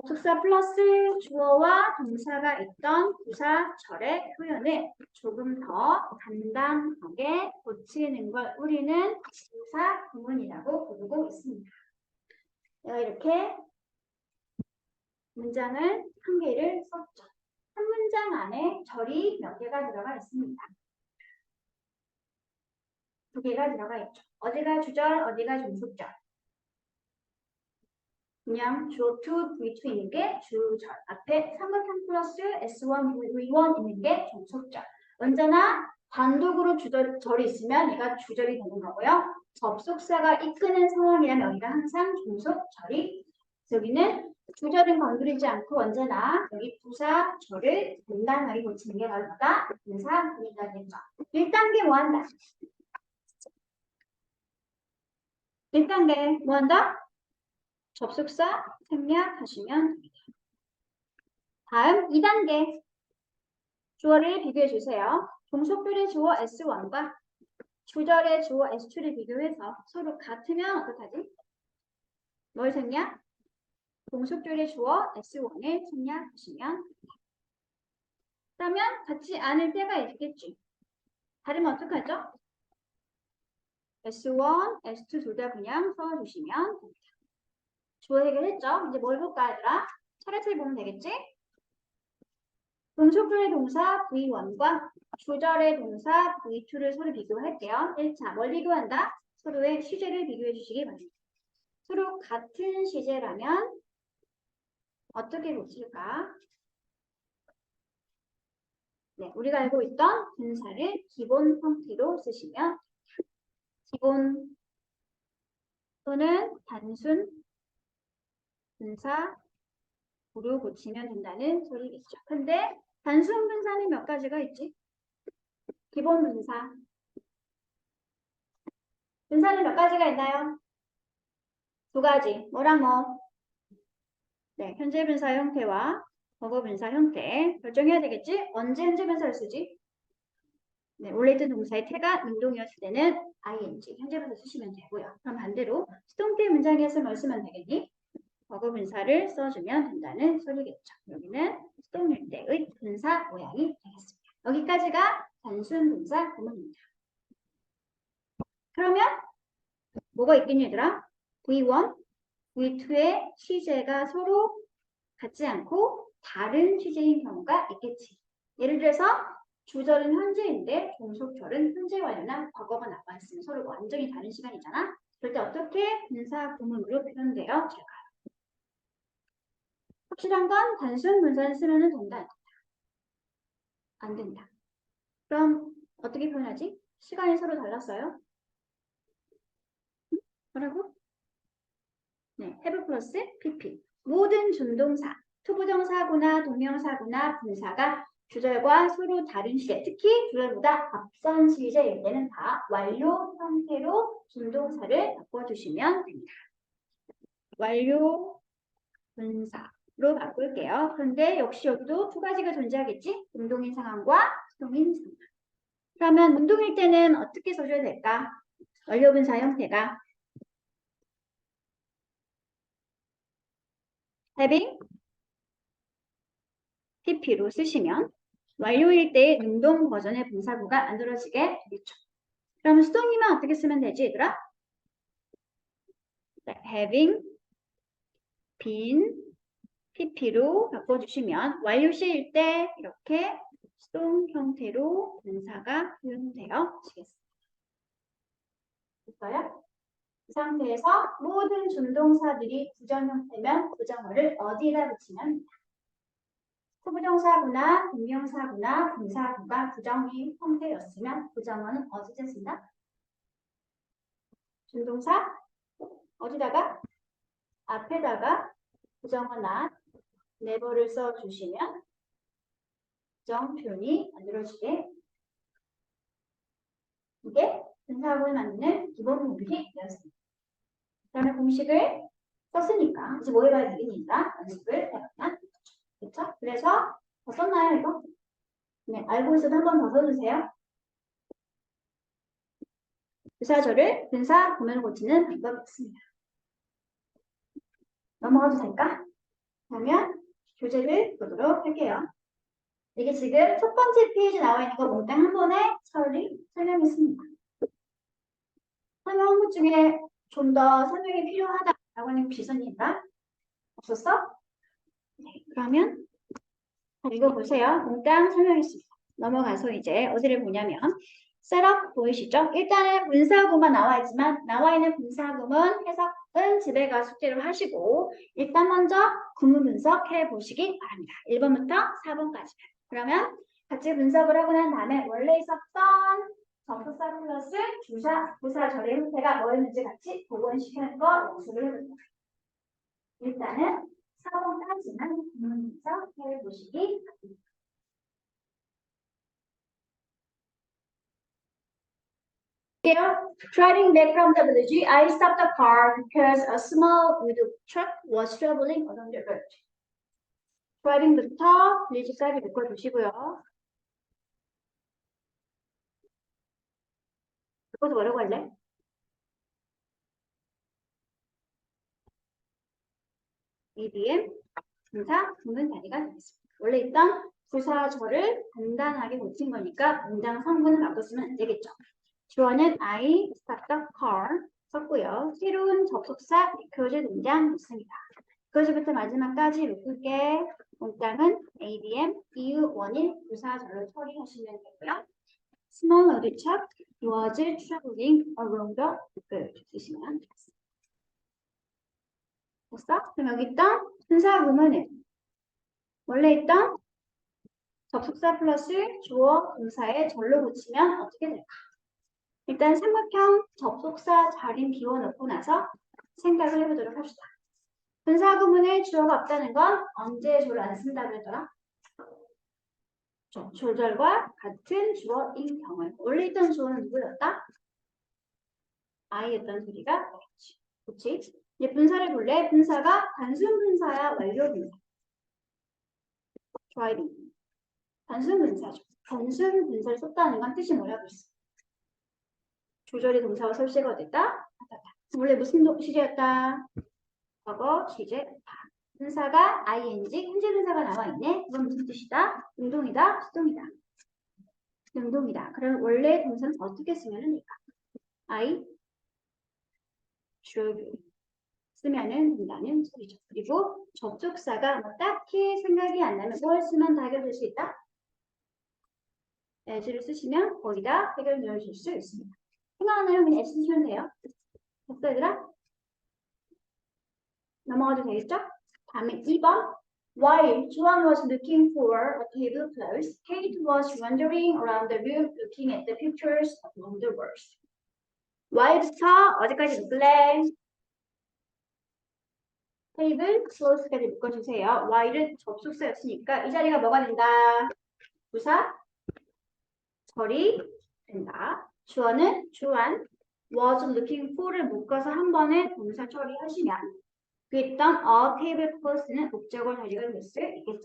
접속사 플러스 주어와 동사가 있던 부사, 절의 표현을 조금 더 간단하게 고치는 걸 우리는 부사, 구문이라고 부르고 있습니다. 내가 이렇게 문장을 한 개를 썼죠. 한 문장 안에 절이 몇 개가 들어가 있습니다. 두 개가 들어가 있죠. 어디가 주절, 어디가 종속절. 그냥 주어 to, V2 있는 게 주절. 앞에 삼각형 플러스 S1, V1 있는 게 종속절. 언제나 단독으로 절이 있으면 얘가 주절이 되는 거고요. 접속사가 이끄는 상황이라면 여기가 항상 종속절이. 여기는 주절은 건드리지 않고 언제나 여기 부사, 절을 간단하게 고치는 게 바로 뭐다? 분사, 분위기가 되죠. 1단계 뭐 한다? 1단계 뭐 한다? 접속사 생략하시면 됩니다. 다음 2단계 주어를 비교해 주세요. 종속절의 주어 S1과 주절의 주어 S2를 비교해서 서로 같으면 어떡하지? 뭘 생략? 종속절의 주어 S1을 생략하시면 됩니다. 그러면 같지 않을 때가 있겠지. 다르면 어떡하죠? S1, S2 둘 다 그냥 써주시면 됩니다. 주어 해결했죠? 이제 뭘 볼까 얘들아? 차례차례 보면 되겠지? 종속절의 동사 V1과 주절의 동사 V2를 서로 비교할게요. 1차, 뭘 비교한다? 서로의 시제를 비교해 주시기 바랍니다. 서로 같은 시제라면 어떻게 고칠까? 네, 우리가 알고 있던 분사를 기본 형태로 쓰시면 기본 또는 단순 분사로 고치면 된다는 소리겠죠. 근데 단순 분사는 몇 가지가 있지? 기본 분사. 분사는 몇 가지가 있나요? 두 가지. 뭐랑 뭐? 네, 현재 분사 형태와 과거 분사 형태 결정해야 되겠지? 언제 현재 분사를 쓰지? 네, 원래 있던 동사의 태가 능동이었을 때는 ing, 현재 분사 쓰시면 되고요. 그럼 반대로 수동태 문장에서 뭘 쓰면 되겠니? 과거 분사를 써주면 된다는 소리겠죠. 여기는 수동일 때의 분사 모양이 되겠습니다. 여기까지가 단순 분사 구문입니다. 그러면 뭐가 있겠니 얘들아? V1, V2의 시제가 서로 같지 않고 다른 시제인 경우가 있겠지. 예를 들어서 주절은 현재인데 종속절은 현재 완료나 과거가 나왔으면 서로 완전히 다른 시간이잖아. 그럴 때 어떻게 분사 구문으로 표현되어 될까요? 확실한 건 단순 분사를 쓰면 된다. 안 된다. 그럼 어떻게 표현하지? 시간이 서로 달랐어요? 뭐라고? 네, have 플러스 pp. 모든 준동사, 투부정사구나 동명사구나 분사가 주절과 서로 다른 시제, 특히 주절보다 앞선 시제일 때는 다 완료 형태로 준동사를 바꿔주시면 됩니다. 완료 분사로 바꿀게요. 그런데 역시 여기도 두 가지가 존재하겠지? 능동인 상황과 수동인 상황. 그러면 능동일 때는 어떻게 써줘야 될까? 완료 분사 형태가 having pp로 쓰시면 완료일 때의 능동 버전의 분사구가 만들어지게 되겠죠. 그럼 수동이면 어떻게 쓰면 되지, 얘들아? 네, having been pp로 바꿔주시면 완료시일 때 이렇게 수동 형태로 분사가 표현되어 지겠습니다. 됐어요? 이 상태에서 모든 준동사들이 부정 형태면 부정어를 어디다 붙이면 투부정사구나 동명사구나 분사구가 부정의 형태였으면 부정어는 어디다 쓴다? 준동사 어디다가? 앞에다가 부정어 not never를 써주시면 부정 표현이 만들어지게 이게 분사구를 만드는 기본 공식이 되었습니다. 그러면 공식을 썼으니까 이제 뭐 해봐야 되겠습니까? 연습을 해봐야. 그렇죠? 그래서 더 썼나요 이거? 네, 알고 있어도 한 번 더 써주세요. 분사절을 분사 구문을 고치는 방법이 있습니다. 넘어가도 될까? 그러면 교재를 보도록 할게요. 이게 지금 첫 번째 페이지에 나와 있는 거 몽땅 한 번에 설명했습니다. 설명한 것 중에 좀 더 설명이 필요하다라고 하는 혹시 있었니까? 없었어? 네, 그러면 읽어보세요. 몽땅 설명했습니다. 넘어가서 이제 어디를 보냐면 셋업 보이시죠? 일단은 분사구만 나와 있지만 나와 있는 분사구문 해석은 집에 가서 숙제를 하시고 일단 먼저 구문 분석해 보시기 바랍니다. 1번부터 4번까지. 그러면 같이 분석을 하고 난 다음에 원래 있었던 접속사 플러스 주사, 부사절의 형태가 뭐였는지 같이 복원시키는 거 연습을 해볼게요. 일단은 4번까지만 구문 분석해 보시기 바랍니다. Driving back from the village, I stopped the car because a small wooden truck was traveling along the road. driving부터 빌리지까지 묶어주시고요. 그것도 뭐라고 할래? ADM 분사 구문 단위가 되겠습니다. 원래 있던 부사절을 간단하게 고친 거니까 문장 성분을 바꿨으면 안 되겠죠. 주어는 I stopped the car 썼고요. 새로운 접속사 because 등장했습니다. 그것부터 마지막까지 묶을게. 문장은 ADM 이유 원인 부사절로 처리하시면 되고요. Small wooden truck was traveling around the road 쓰시면 되겠습니다. 됐어? 그럼 여기 있던 분사 구문은 원래 있던 접속사 플러스 주어 동사의 절로 붙이면 어떻게 될까? 일단 삼각형 접속사 자림 비워놓고 나서 생각을 해보도록 합시다. 분사 구문에 주어가 없다는 건 언제 주어를 안 쓴다고 했더라? 조절과 같은 주어인 경우에 원래 있던 주어는 누구였다? I였던 소리가 나겠지. 그치? 이제 분사를 볼래? 분사가 단순 분사야 완료 분사. driving. 단순 분사죠. 단순 분사를 썼다는 건 뜻이 뭐라고 했어? 조절의 동사와 설시가 됐다? 원래 무슨 시제였다? 과거 시제였다. 분사가 ing, 현재 분사가 나와 있네. 그건 무슨 뜻이다? 능동이다? 수동이다? 능동이다. 그럼 원래 동사는 어떻게 쓰면 될까? I drove 쓰면은 된다는 소리죠. 그리고 접속사가 뭐 딱히 생각이 안 나면 뭘 쓰면 다 해결될 수 있다? as를 쓰시면 거기다 해결 넣으실 수 있습니다. 생각 안 나면 그냥 as 쓰시면 돼요. 됐어 얘들아? 넘어가도 되겠죠? 다음에 2번. While Joan was looking for a tablecloth, Kate was wandering around the room looking at the pictures among the walls. While부터 어디까지 묶을래? 테이블, 클로스까지 묶어주세요. while은 접속사였으니까 이 자리가 뭐가 된다? 부사, 절이 된다. 주어는 주안, was looking for를 묶어서 한 번에 동사 처리하시면 그 있던 a tablecloth는 목적어 자리가 될 수 있겠죠.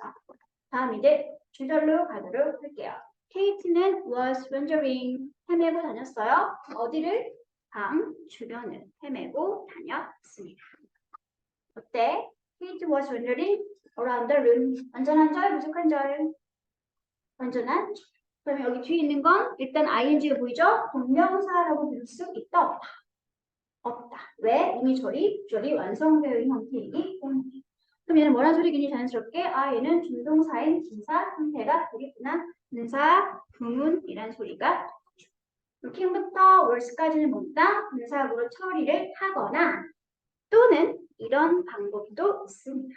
다음 이제 주절로 가도록 할게요. 케이트는 was wandering, 헤매고 다녔어요. 어디를? 방 주변을 헤매고 다녔습니다. 어때? Kate was wandering around the room. 완전한 절, 부족한 절? 완전한 절. 그러면 여기 뒤에 있는 건 일단 ing가 보이죠? 동명사라고 부를 수 있다, 없다? 없다. 왜? 이미 조리 완성되어 있는 형태이기 때문에. 그럼 얘는 뭐라는 소리겠니? 자연스럽게 얘는 준동사인 진사 형태가 되겠구나. 분사, 구문이란 소리가 looking부터 words까지는 몽땅 분사구로 처리를 하거나 또는 이런 방법도 있습니다.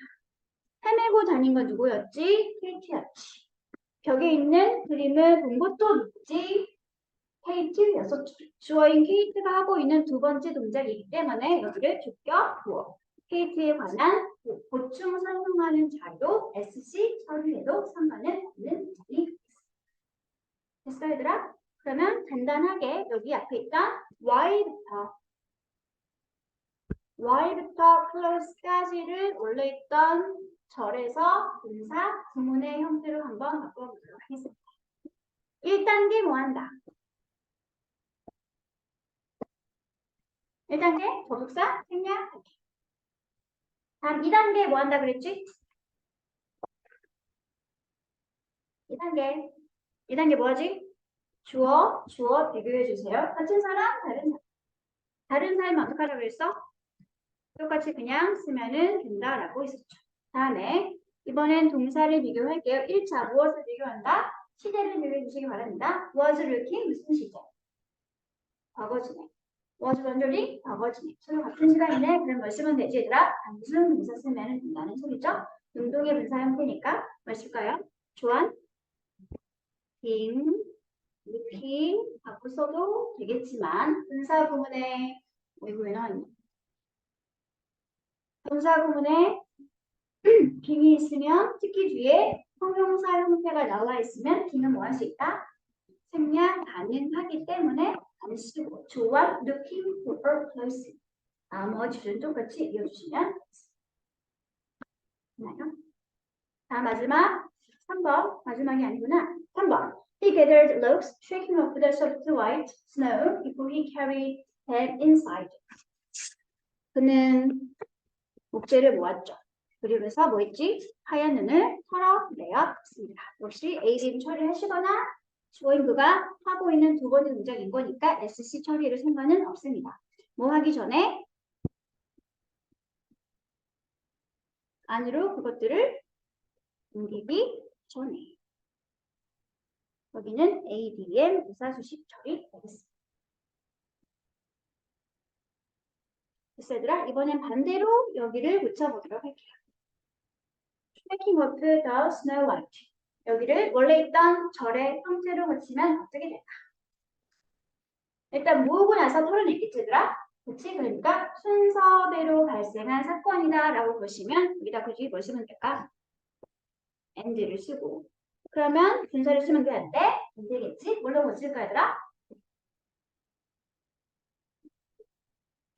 헤매고 다닌 건 누구였지? 케이트였지. 벽에 있는 그림을 본 것도 누구지? 케이트였었죠. 주어인 케이트가 하고 있는 두 번째 동작이기 때문에 여기를 주격 부어. 케이트에 관한 보충 설명하는 자료 SC 처리해도 상관은 없는 자리. 됐어 얘들아? 그러면 간단하게 여기 앞에 있던 Y부터 close까지를 원래 있던 절에서 분사 구문의 형태로 한번 바꿔보도록 하겠습니다. 1단계 뭐 한다? 1단계 접속사 생략하기. 다음 2단계 뭐 한다 그랬지? 2단계 뭐하지? 주어 비교해주세요. 같은 사람, 다른 사람. 다른 사람 어떻게 하라고 그랬어? 똑같이 그냥 쓰면은 된다라고 했었죠. 다음에 이번엔 동사를 비교할게요. 1차 무엇을 비교한다? 시제를 비교해 주시기 바랍니다. was looking 무슨 시제? 과거 진행. was wondering 과거 진행. 서로 같은 시간이네. 그럼 뭘 쓰면 되지 얘들아? 단순 분사 쓰면 된다는 소리죠. 능동의 분사 형태니까 뭘 쓸까요? 조한, 빙, looking 바꿔 써도 되겠지만 분사 구문에 이거 왜 나왔니? 분사 구문에 빙이 있으면 특히 뒤에 형용사 형태가 나와 있으면 빙은 뭐 할 수 있다? 생략 가능하기 때문에 안 쓰고 조와 looking for close 나머지는 똑같이 이어주시면 되나요? 자 마지막 3번 마지막이 아니구나 3번 He gathered logs shaking off the soft white snow before he carried them inside 그는 목재를 모았죠. 그리면서 뭐 했지? 하얀 눈을 털어내었습니다. 역시 ADM 처리하시거나 주어인그가 하고 있는 두 번째 동작인 거니까 SC 처리를 상관은 없습니다. 뭐 하기 전에 안으로 그것들을 옮기기 전에 여기는 ADM 의사수식 처리 되겠습니다. 됐어 얘들아? 이번엔 반대로 여기를 붙여보도록 할게요. Tracking up the Snow White 여기를 원래 있던 절의 형태로 고치면 어떻게 될까? 일단 모으고 나서 털어냈겠지 얘들아? 그치? 그러니까 순서대로 발생한 사건이다 라고 보시면 여기다 굳이 뭘 쓰면 될까? and를 쓰고 그러면 분사를 쓰면 되는데 안 되겠지? 뭘로 고칠까 얘들아?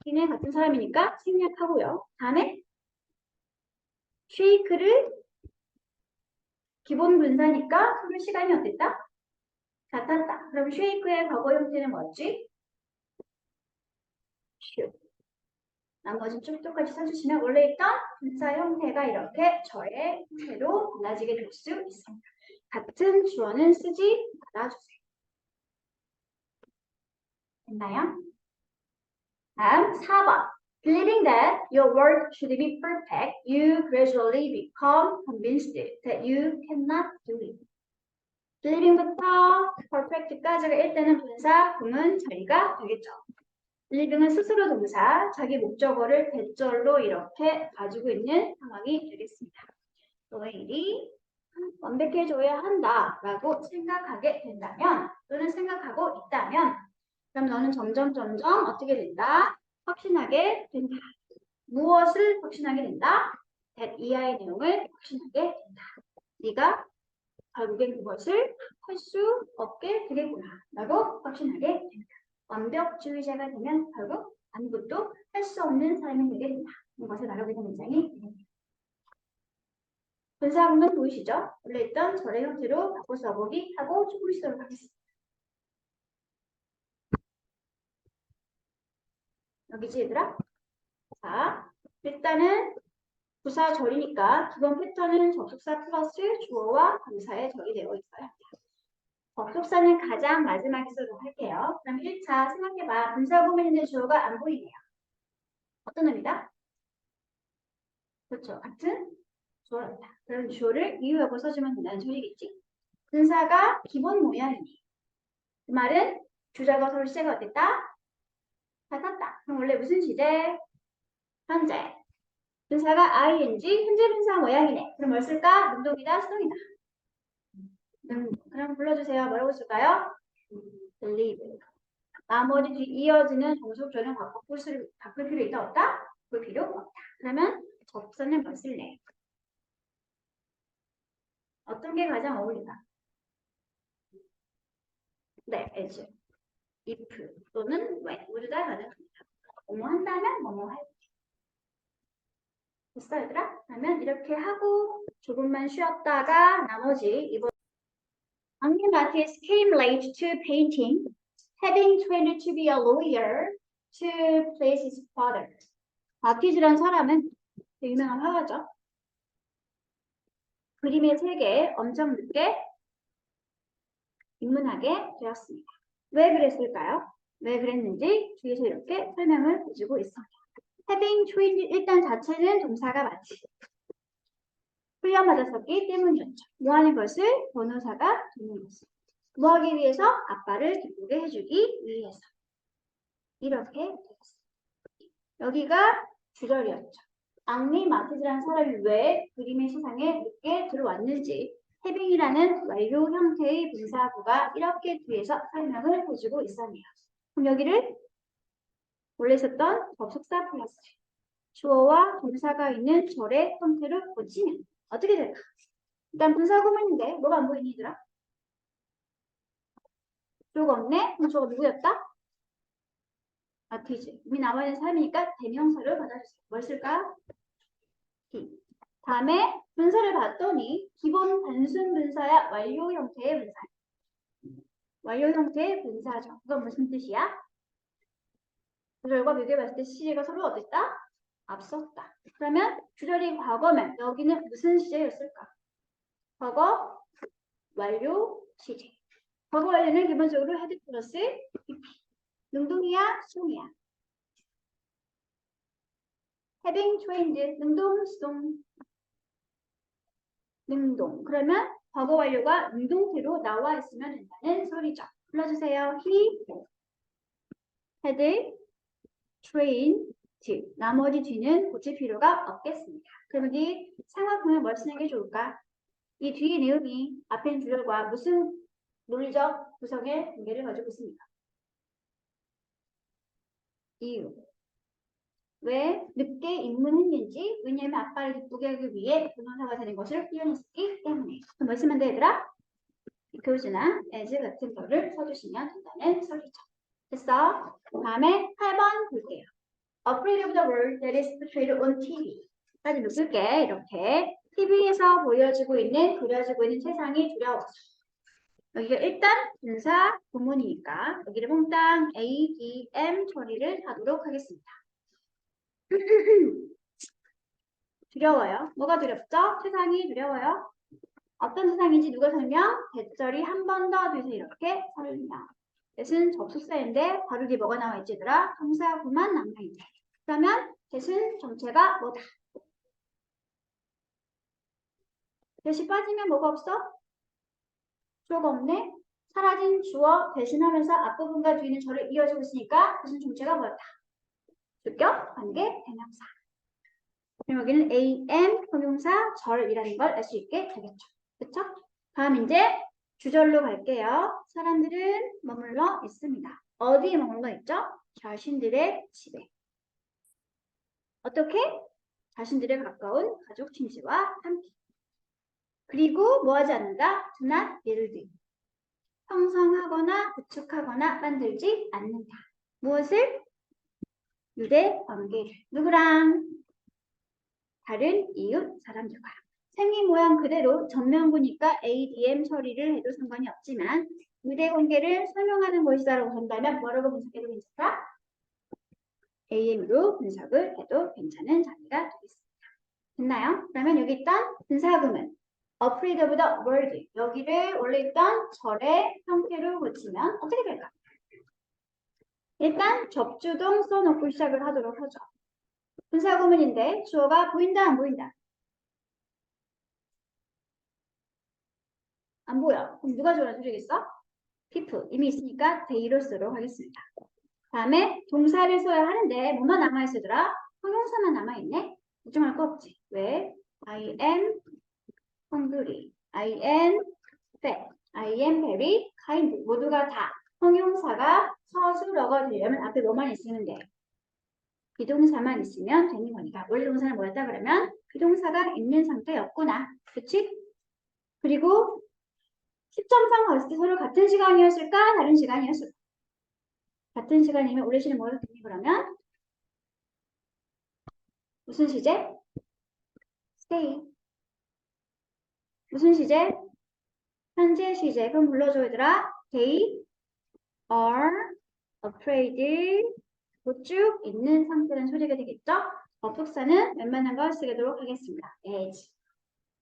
걔네 같은 사람이니까 생략하고요. 다음에 shake를 기본 분사니까 소리 시간이 어땠다? 같았다. 그럼 shake의 과거 형태는 뭐였지? should. 나머지 쭉 똑같이 써주시면 원래 있던 분사 형태가 이렇게 저의 형태로 달라지게 될 수 있습니다. 같은 주어는 쓰지 말아주세요. 됐나요? 다음 4번. Believing that your work should be perfect, you gradually become convinced that you cannot do it. believing부터 perfect까지가 일단은 분사, 구문, 처리가 되겠죠. believing은 스스로 동사, 자기 목적어를 대절로 이렇게 가지고 있는 상황이 되겠습니다. 너의 일이 완벽해져야 한다라고 생각하게 된다면 또는 생각하고 있다면 그럼 너는 점점 어떻게 된다? 확신하게 된다. 무엇을 확신하게 된다? that 이하의 내용을 확신하게 된다. 네가 결국엔 그것을 할 수 없게 되겠구나 라고 확신하게 됩니다. 완벽주의자가 되면 결국 아무것도 할 수 없는 사람이 되게 된다. 이것을 말하고 있는 문장이 됩니다. 분사구문 보이시죠? 원래 있던 절의 형태로 바꿔 써보기 하고 조금 쓰도록 하겠습니다. 여기지 얘들아? 자, 일단은 부사 절이니까 기본 패턴은 접속사 플러스 주어와 동사의 절이 되어 있어요. 접속사는 가장 마지막에 쓰도록 할게요. 그럼 1차 생각해봐. 분사구문에 있는 주어가 안 보이네요. 어떤 의미다? 그렇죠. 같은 주어였다. 그럼 주어를 이유하고 써주면 된다는 소리겠지. 분사가 기본 모양이네. 그 말은 주자가 서로 시제가 어땠다? 같았다. 그럼 원래 무슨 시제? 현재. 분사가 ing, 현재 분사 모양이네. 그럼 뭘 쓸까? 능동이다, 수동이다. 그럼 불러주세요. 뭐라고 쓸까요? believe. 나머지 뒤 이어지는 종속조는 바꿀 필요 있다, 없다? 바꿀 필요 없다. 그러면 접선은 뭐 쓸래? 어떤 게 가장 어울릴까? 네, as. if 또는 when 모두 다 가능합니다. 뭐뭐 한다면 뭐뭐 할 때. 됐어 얘들아? 그러면 이렇게 하고 조금만 쉬었다가 나머지 이번 Angry Matthias came late to painting, having trained to be a lawyer to please his father. 마티즈란 사람은 되게 유명한 화가죠. 그림의 세계에 엄청 늦게 입문하게 되었습니다. 왜 그랬을까요? 왜 그랬는지 뒤에서 이렇게 설명을 해주고 있습니다. having trained 일단 자체는 동사가 맞지. 훈련받았었기 때문이었죠. 뭐 하는 것을? 변호사가 돕는 것을. 뭐 하기 위해서? 아빠를 기쁘게 해주기 위해서. 이렇게 되었습니다. 여기가 주절이었죠. 앙리 마티즈라는 사람이 왜 그림의 세상에 늦게 들어왔는지 해빙이라는 완료 형태의 분사구가 이렇게 뒤에서 설명을 해주고 있었네요. 그럼 여기를 원래 있었던 접속사 플러스 주어와 동사가 있는 절의 형태로 고치면 어떻게 될까? 일단 분사구문인데 뭐가 안 보이니 얘들아? 주어가 없네? 그럼 주어가 누구였다? 마티즈. 이미 나와 있는 사람이니까 대명사를 받아주세요. 뭘 쓸까? he. 다음에 분사를 봤더니 기본 단순 분사야 완료 형태의 분사. 완료 형태의 분사죠. 그건 무슨 뜻이야? 주절과 비교해봤을 때 시제가 서로 어땠다? 앞섰다. 그러면 주절이 과거면 여기는 무슨 시제였을까? 과거 완료 시제. 과거 완료는 기본적으로 헤드 플러스 BP. 능동이야, 수동이야. having trained 능동, 수동. 능동. 그러면 과거 완료가 능동태로 나와 있으면 된다는 소리죠. 불러주세요. He had trained. 나머지 뒤는 고칠 필요가 없겠습니다. 그럼 여기 상황표는 뭘 쓰는 게 좋을까? 이 뒤의 내용이 앞에 있는 주절과 무슨 논리적 구성의 관계를 가지고 있습니까? 이유. 왜 늦게 입문했는지 왜냐하면 아빠를 기쁘게 하기 위해 변호사가 되는 것을 이용했기 때문에. 그럼 뭐 쓰면 돼 얘들아? 교수나 as 같은 거를 써주시면 된다는 소리죠. 됐어? 다음에 8번 볼게요. Afraid of the world that is portrayed on TV. 까지 묶을게. 이렇게 TV에서 보여지고 있는 그려지고 있는 세상이 두려워서. 여기가 일단 분사 구문이니까 여기를 몽땅 A, D, M 처리를 하도록 하겠습니다. 두려워요. 뭐가 두렵죠? 세상이 두려워요. 어떤 세상인지 누가 설명? 대절이 한 번 더 돼서 이렇게 설명. 대신 접속사인데 바로 뒤에 뭐가 나와 있지 얘들아? 동사구만 남아있네. 그러면 대신 정체가 뭐다? 대신 빠지면 뭐가 없어? 주어가 없네. 사라진 주어 대신하면서 앞부분과 뒤는 절을 이어지고 있으니까 대신 정체가 뭐였다? 주격, 관계, 대명사. 그럼 여기는 am, 형용사, 절이라는 걸 알 수 있게 되겠죠. 그쵸? 다음 이제 주절로 갈게요. 사람들은 머물러 있습니다. 어디에 머물러 있죠? 자신들의 집에. 어떻게? 자신들의 가까운 가족, 친지와 함께. 그리고 뭐 하지 않는다? Do not build. 형성하거나 구축하거나 만들지 않는다. 무엇을? 유대 관계를. 누구랑? 다른 이웃 사람들과. 생긴 모양 그대로 전면구니까 ADM 처리를 해도 상관이 없지만 유대 관계를 설명하는 것이다라고 한다면 뭐라고 분석해도 괜찮다? AM으로 분석을 해도 괜찮은 자리가 되겠습니다. 됐나요? 그러면 여기 있던 분사구문 afraid of the world 여기를 원래 있던 절의 형태로 고치면 어떻게 될까? 일단 접주동 써놓고 시작을 하도록 하죠. 분사구문인데 주어가 보인다 안 보인다? 안 보여. 그럼 누가 주어를 해주겠어? people 이미 있으니까 they로 쓰도록 하겠습니다. 다음에 동사를 써야 하는데 뭐만 남아있으더라? 형용사만 남아있네? 걱정할 거 없지. 왜? I am hungry. I am fat. I am very kind. 모두가 다 형용사가 서술어가 되려면 앞에 뭐만 있으면 돼? 비동사만 있으면 되는 거니까. 원래 동사는 뭐였다 그러면 비동사가 있는 상태였구나. 그치? 그리고 시점상 봤을 때 서로 같은 시간이었을까? 다른 시간이었을까? 같은 시간이면 우리 시는 뭐가 되니 그러면? 무슨 시제? stay. 무슨 시제? 현재 시제. 그럼 불러줘 얘들아. They are afraid. 쭉 있는 상태는 소리가 되겠죠? 접속사는 웬만한 거 쓰도록 하겠습니다. as.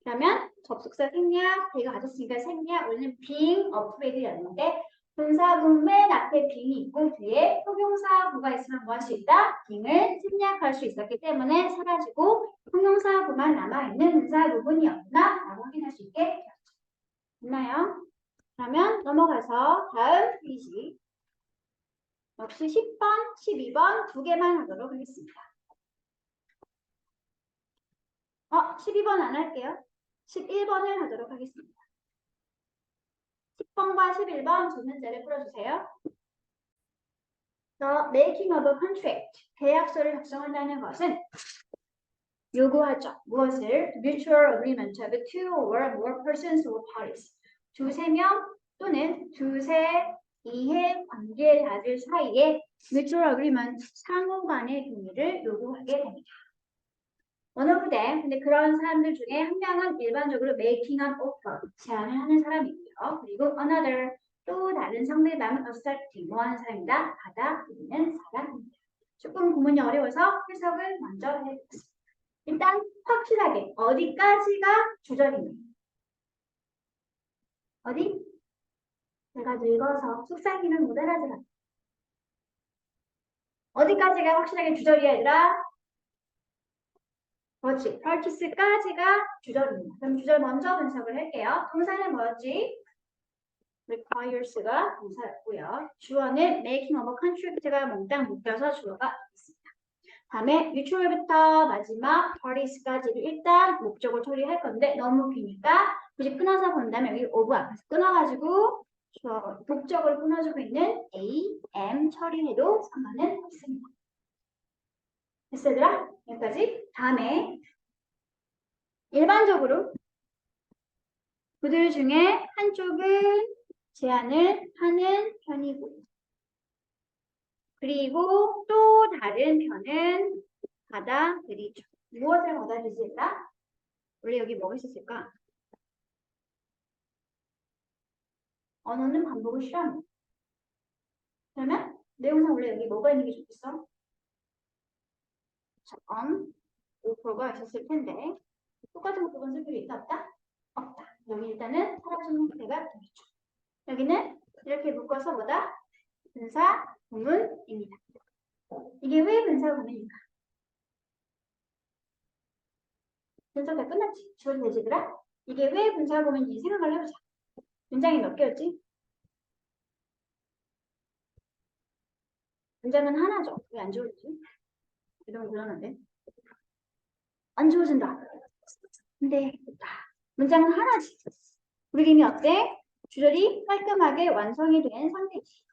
그러면 접속사 생략, 대가 가졌으니까 생략, 우리는 being afraid였는데 분사구 맨 앞에 being이 있고 뒤에 형용사구가 있으면 뭐 할 수 있다? being을 생략할 수 있었기 때문에 사라지고 형용사구만 남아있는 분사 부분이었구나 라고 확인할 수 있게 되었죠. 됐나요? 그러면 넘어가서 다음 페이지 역시 10번, 12번 두 개만 하도록 하겠습니다. 12번 안 할게요. 11번을 하도록 하겠습니다. 10번과 11번 두 문제를 풀어주세요. The making of a contract, 계약서를 작성한다는 것은 요구하죠. 무엇을? Mutual agreement of two or more persons or parties. 두세 명 또는 두세 이해 관계자들 사이에 mutual agreement, 상호 간의 동의를 요구하게 됩니다. One of them, 근데 그런 사람들 중에 한 명은 일반적으로 making an offer, 제안을 하는 사람이고요. 그리고 another, 또 다른 상대방은 accepting, 뭐 하는 사람이다? 받아들이는 사람입니다. 조금 구문이 어려워서 해석을 먼저 해보겠습니다. 일단 확실하게 어디까지가 조절입니다. 어디? 내가 늙어서 속삭이는 못 알아들어. 어디까지가 확실하게 주절이야 얘들아? 그렇지. purchase까지가 주절입니다. 그럼 주절 먼저 분석을 할게요. 동사는 뭐였지? requires가 동사였고요. 주어는 making of a contract가 몽땅 묶여서 주어가 있습니다. 다음에 mutual부터 마지막 parties까지를 일단 목적을 처리할 건데 너무 기니까 굳이 끊어서 본다면 여기 of 앞에서 끊어가지고 목적을 끊어주고 있는 a, m 처리해도 상관은 없습니다. 됐어 얘들아? 여기까지. 다음에 일반적으로 그들 중에 한쪽은 제안을 하는 편이고 그리고 또 다른 편은 받아들이죠. 무엇을 받아들이실까? 원래 여기 뭐가 있었을까? 언어는 반복을 싫어합니다. 그러면 내용상 원래 여기 뭐가 있는 게 좋겠어? 전, 오퍼가 있었을 텐데 똑같은 부분 쓸 필요 있다 없다? 없다. 여기 일단은 사라진 형태가 되겠죠. 여기는 이렇게 묶어서 뭐다? 분사 구문입니다. 이게 왜 분사 구문일까? 분사 다 끝났지? 주어도 되지더라? 이게 왜 분사 구문인지 생각을 해보자. 문장이 몇 개였지? 문장은 하나죠. 왜 안 지워지지? 이러면 그러는데. 안 지워진다. 근데 문장은 하나지. 우리 이미 어때? 주절이 깔끔하게 완성이 된 상태지.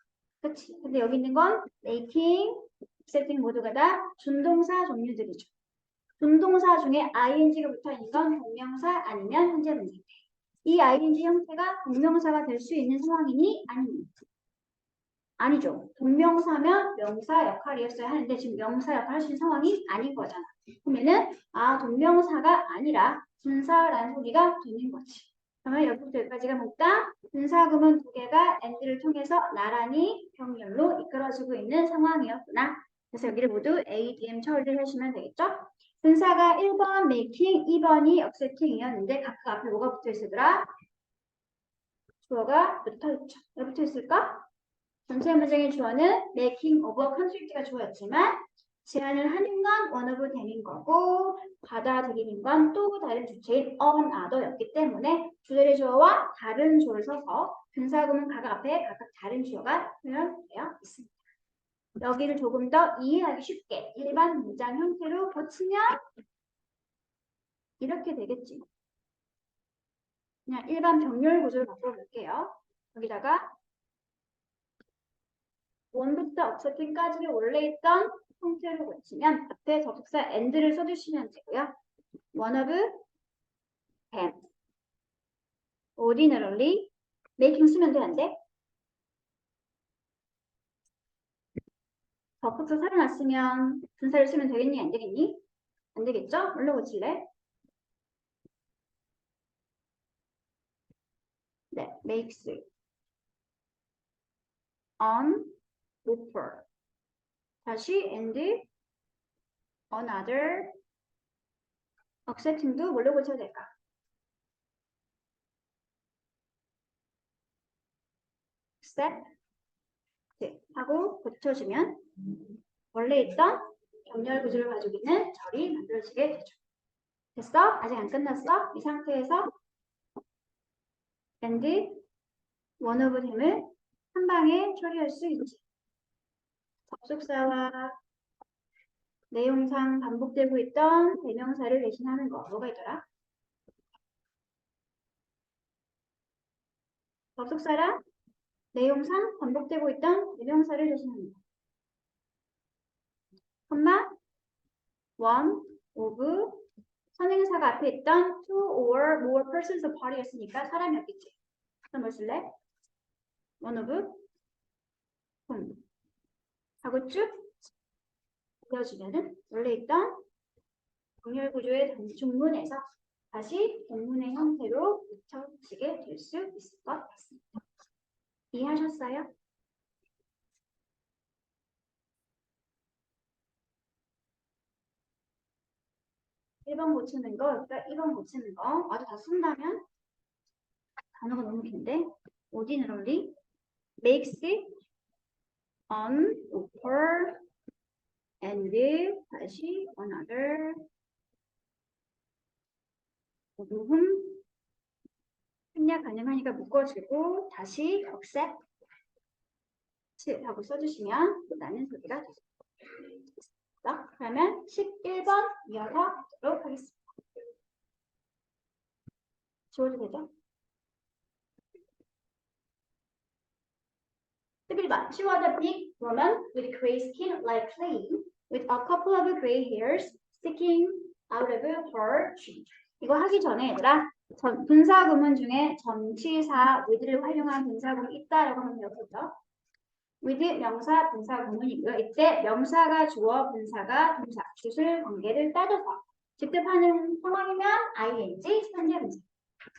그치? 근데 여기 있는 건 making, accepting 모두가 다 준동사 종류들이죠. 준동사 중에 ing가 붙어있는 건 동명사 아니면 현재 분사. 이 ing 형태가 동명사가 될 수 있는 상황이니 아닙니다. 아니죠. 동명사면 명사 역할이었어야 하는데 지금 명사 역할 할 수 있는 상황이 아닌 거잖아. 그러면은 동명사가 아니라 분사라는 소리가 되는 거지. 그러면 여기부터 여기까지가 뭔가 분사구문 두 개가 and를 통해서 나란히 병렬로 이끌어지고 있는 상황이었구나. 그래서 여기를 모두 A, D, M 처리를 해주시면 되겠죠? 분사가 1번 making, 2번이 accepting이었는데 각각 앞에 뭐가 붙어 있으더라? 주어가 붙어있죠. 왜 붙어있을까? 전체 문장의 주어는 making of a contract가 주어였지만 제안을 하는 건 one of them인 거고 받아들이는 건 또 다른 주체인 another였기 때문에 주절의 주어와 다른 주어를 써서 분사구문 각 앞에 각각 다른 주어가 표현되어 있습니다. 여기를 조금 더 이해하기 쉽게 일반 문장 형태로 고치면 이렇게 되겠지. 그냥 일반 병렬 구조를 바꿔볼게요. 여기다가 원부터 accepting까지를 원래 있던 형태로 고치면 앞에 접속사 and를 써주시면 되고요. One of them. ordinarily making 쓰면 되는데 덧붙여 살아났으면 분사를 쓰면 되겠니? 안 되겠니? 안 되겠죠? 뭘로 고칠래? 네, makes on offer. 다시 and another accepting도 뭘로 고쳐야 될까? accept 하고 고쳐주면 원래 있던 병렬 구조를 가지고 있는 절이 만들어지게 되죠. 됐어? 아직 안 끝났어? 이 상태에서 and one of them을 한 방에 처리할 수 있지. 접속사와 내용상 반복되고 있던 대명사를 대신하는 거 뭐가 있더라? 접속사랑 내용상 반복되고 있던 대명사를 대신하는 거. 콤마 one of 선행사가 앞에 있던 two or more persons of party였으니까 사람이었겠지. 그럼 뭐 쓸래? one of whom 하고 쭉 이어지면은 원래 있던 정렬 구조의 단중문에서 다시 본문의 형태로 붙여지게 될 수 있을 것 같습니다. 이해하셨어요? 1번 고치는 거, 그러니까 2번 고치는 거 아주 다 쓴다면 단어가 너무 긴데 ordinarily makes on offer and 다시 another whom 생략 가능하니까 묶어주고 다시 accept 하고 써주시면 나는 소리가 되겠습니다. 그러면 11번 이어서 보도록 하겠습니다. 지워도 되죠? 11번. She was a big woman with gray skin like clay, with a couple of gray hairs sticking out of her cheek. 이거 하기 전에 얘들아 분사 구문 중에 전치사 with를 활용한 분사 구문이 있다라고 하면 배웠었죠. with 명사 분사 구문이고요. 이때 명사가 주어 분사가 동사 주술 관계를 따져서 직접 하는 상황이면 ing 현재 분사.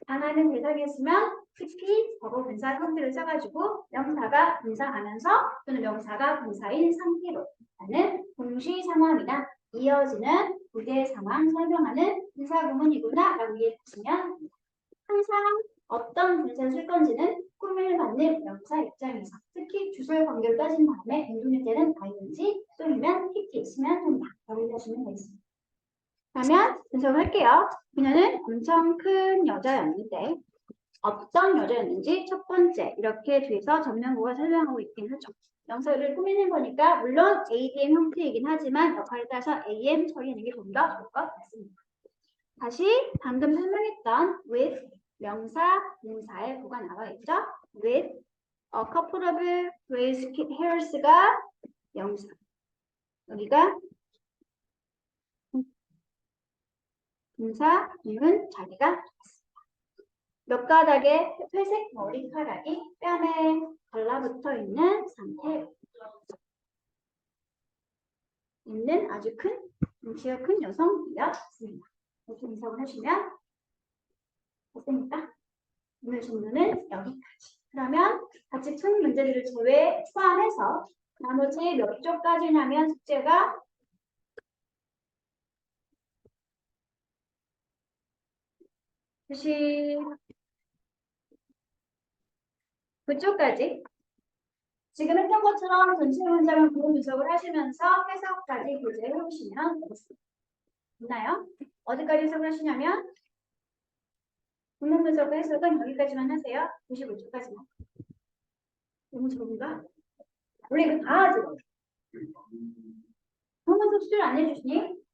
당하는 대상이었으면 TP 과거 분사 형태를 써가지고 명사가 분사하면서 또는 명사가 분사인 상태로 하는 동시 상황이나 이어지는 부대 상황 설명하는 분사 구문이구나 라고 이해하시면 항상 어떤 분사를 쓸 건지는 꾸미를 받는 명사 입장에서 특히 주술 관계를 따진 다음에 운동일 때는 ing 또는 TP 쓰면 된다 라고 이해하시면 되겠습니다. 그러면 분석을 할게요. 그녀는 엄청 큰 여자였는데 어떤 여자였는지 첫 번째 이렇게 뒤에서 전면부가 설명하고 있긴 하죠. 명사를 꾸미는 거니까 물론 ADM 형태이긴 하지만 역할을 따서 AM 처리하는 게 좀 더 좋을 것 같습니다. 다시 방금 설명했던 with 명사, 동사의 구가 나와 있죠. with a couple of gray hairs가 명사. 여기가 동사, 은 자기가 몇 가닥의 회색 머리카락이 뺨에 달라붙어 있는 상태로 있는 아주 큰, 덩치가 큰 여성이었습니다. 이렇게 분석을 하시면 됐습니까? 오늘 질문은 여기까지. 그러면 같이 큰 문제들을 포함해서 나머지 몇 쪽까지냐면 숙제가 다시 9쪽까지 지금 했던 것처럼 전체 문장을 구분 분석을 하시면서 해석까지 교재해 보시면 되겠습니다. 있나요? 어디까지 해석을 하시냐면 구문 분석과 해석은 여기까지만 하세요. 95쪽까지만. 너무 적은가? 원래 이거 다 하지. 구문 분석 수술 안 해주시니?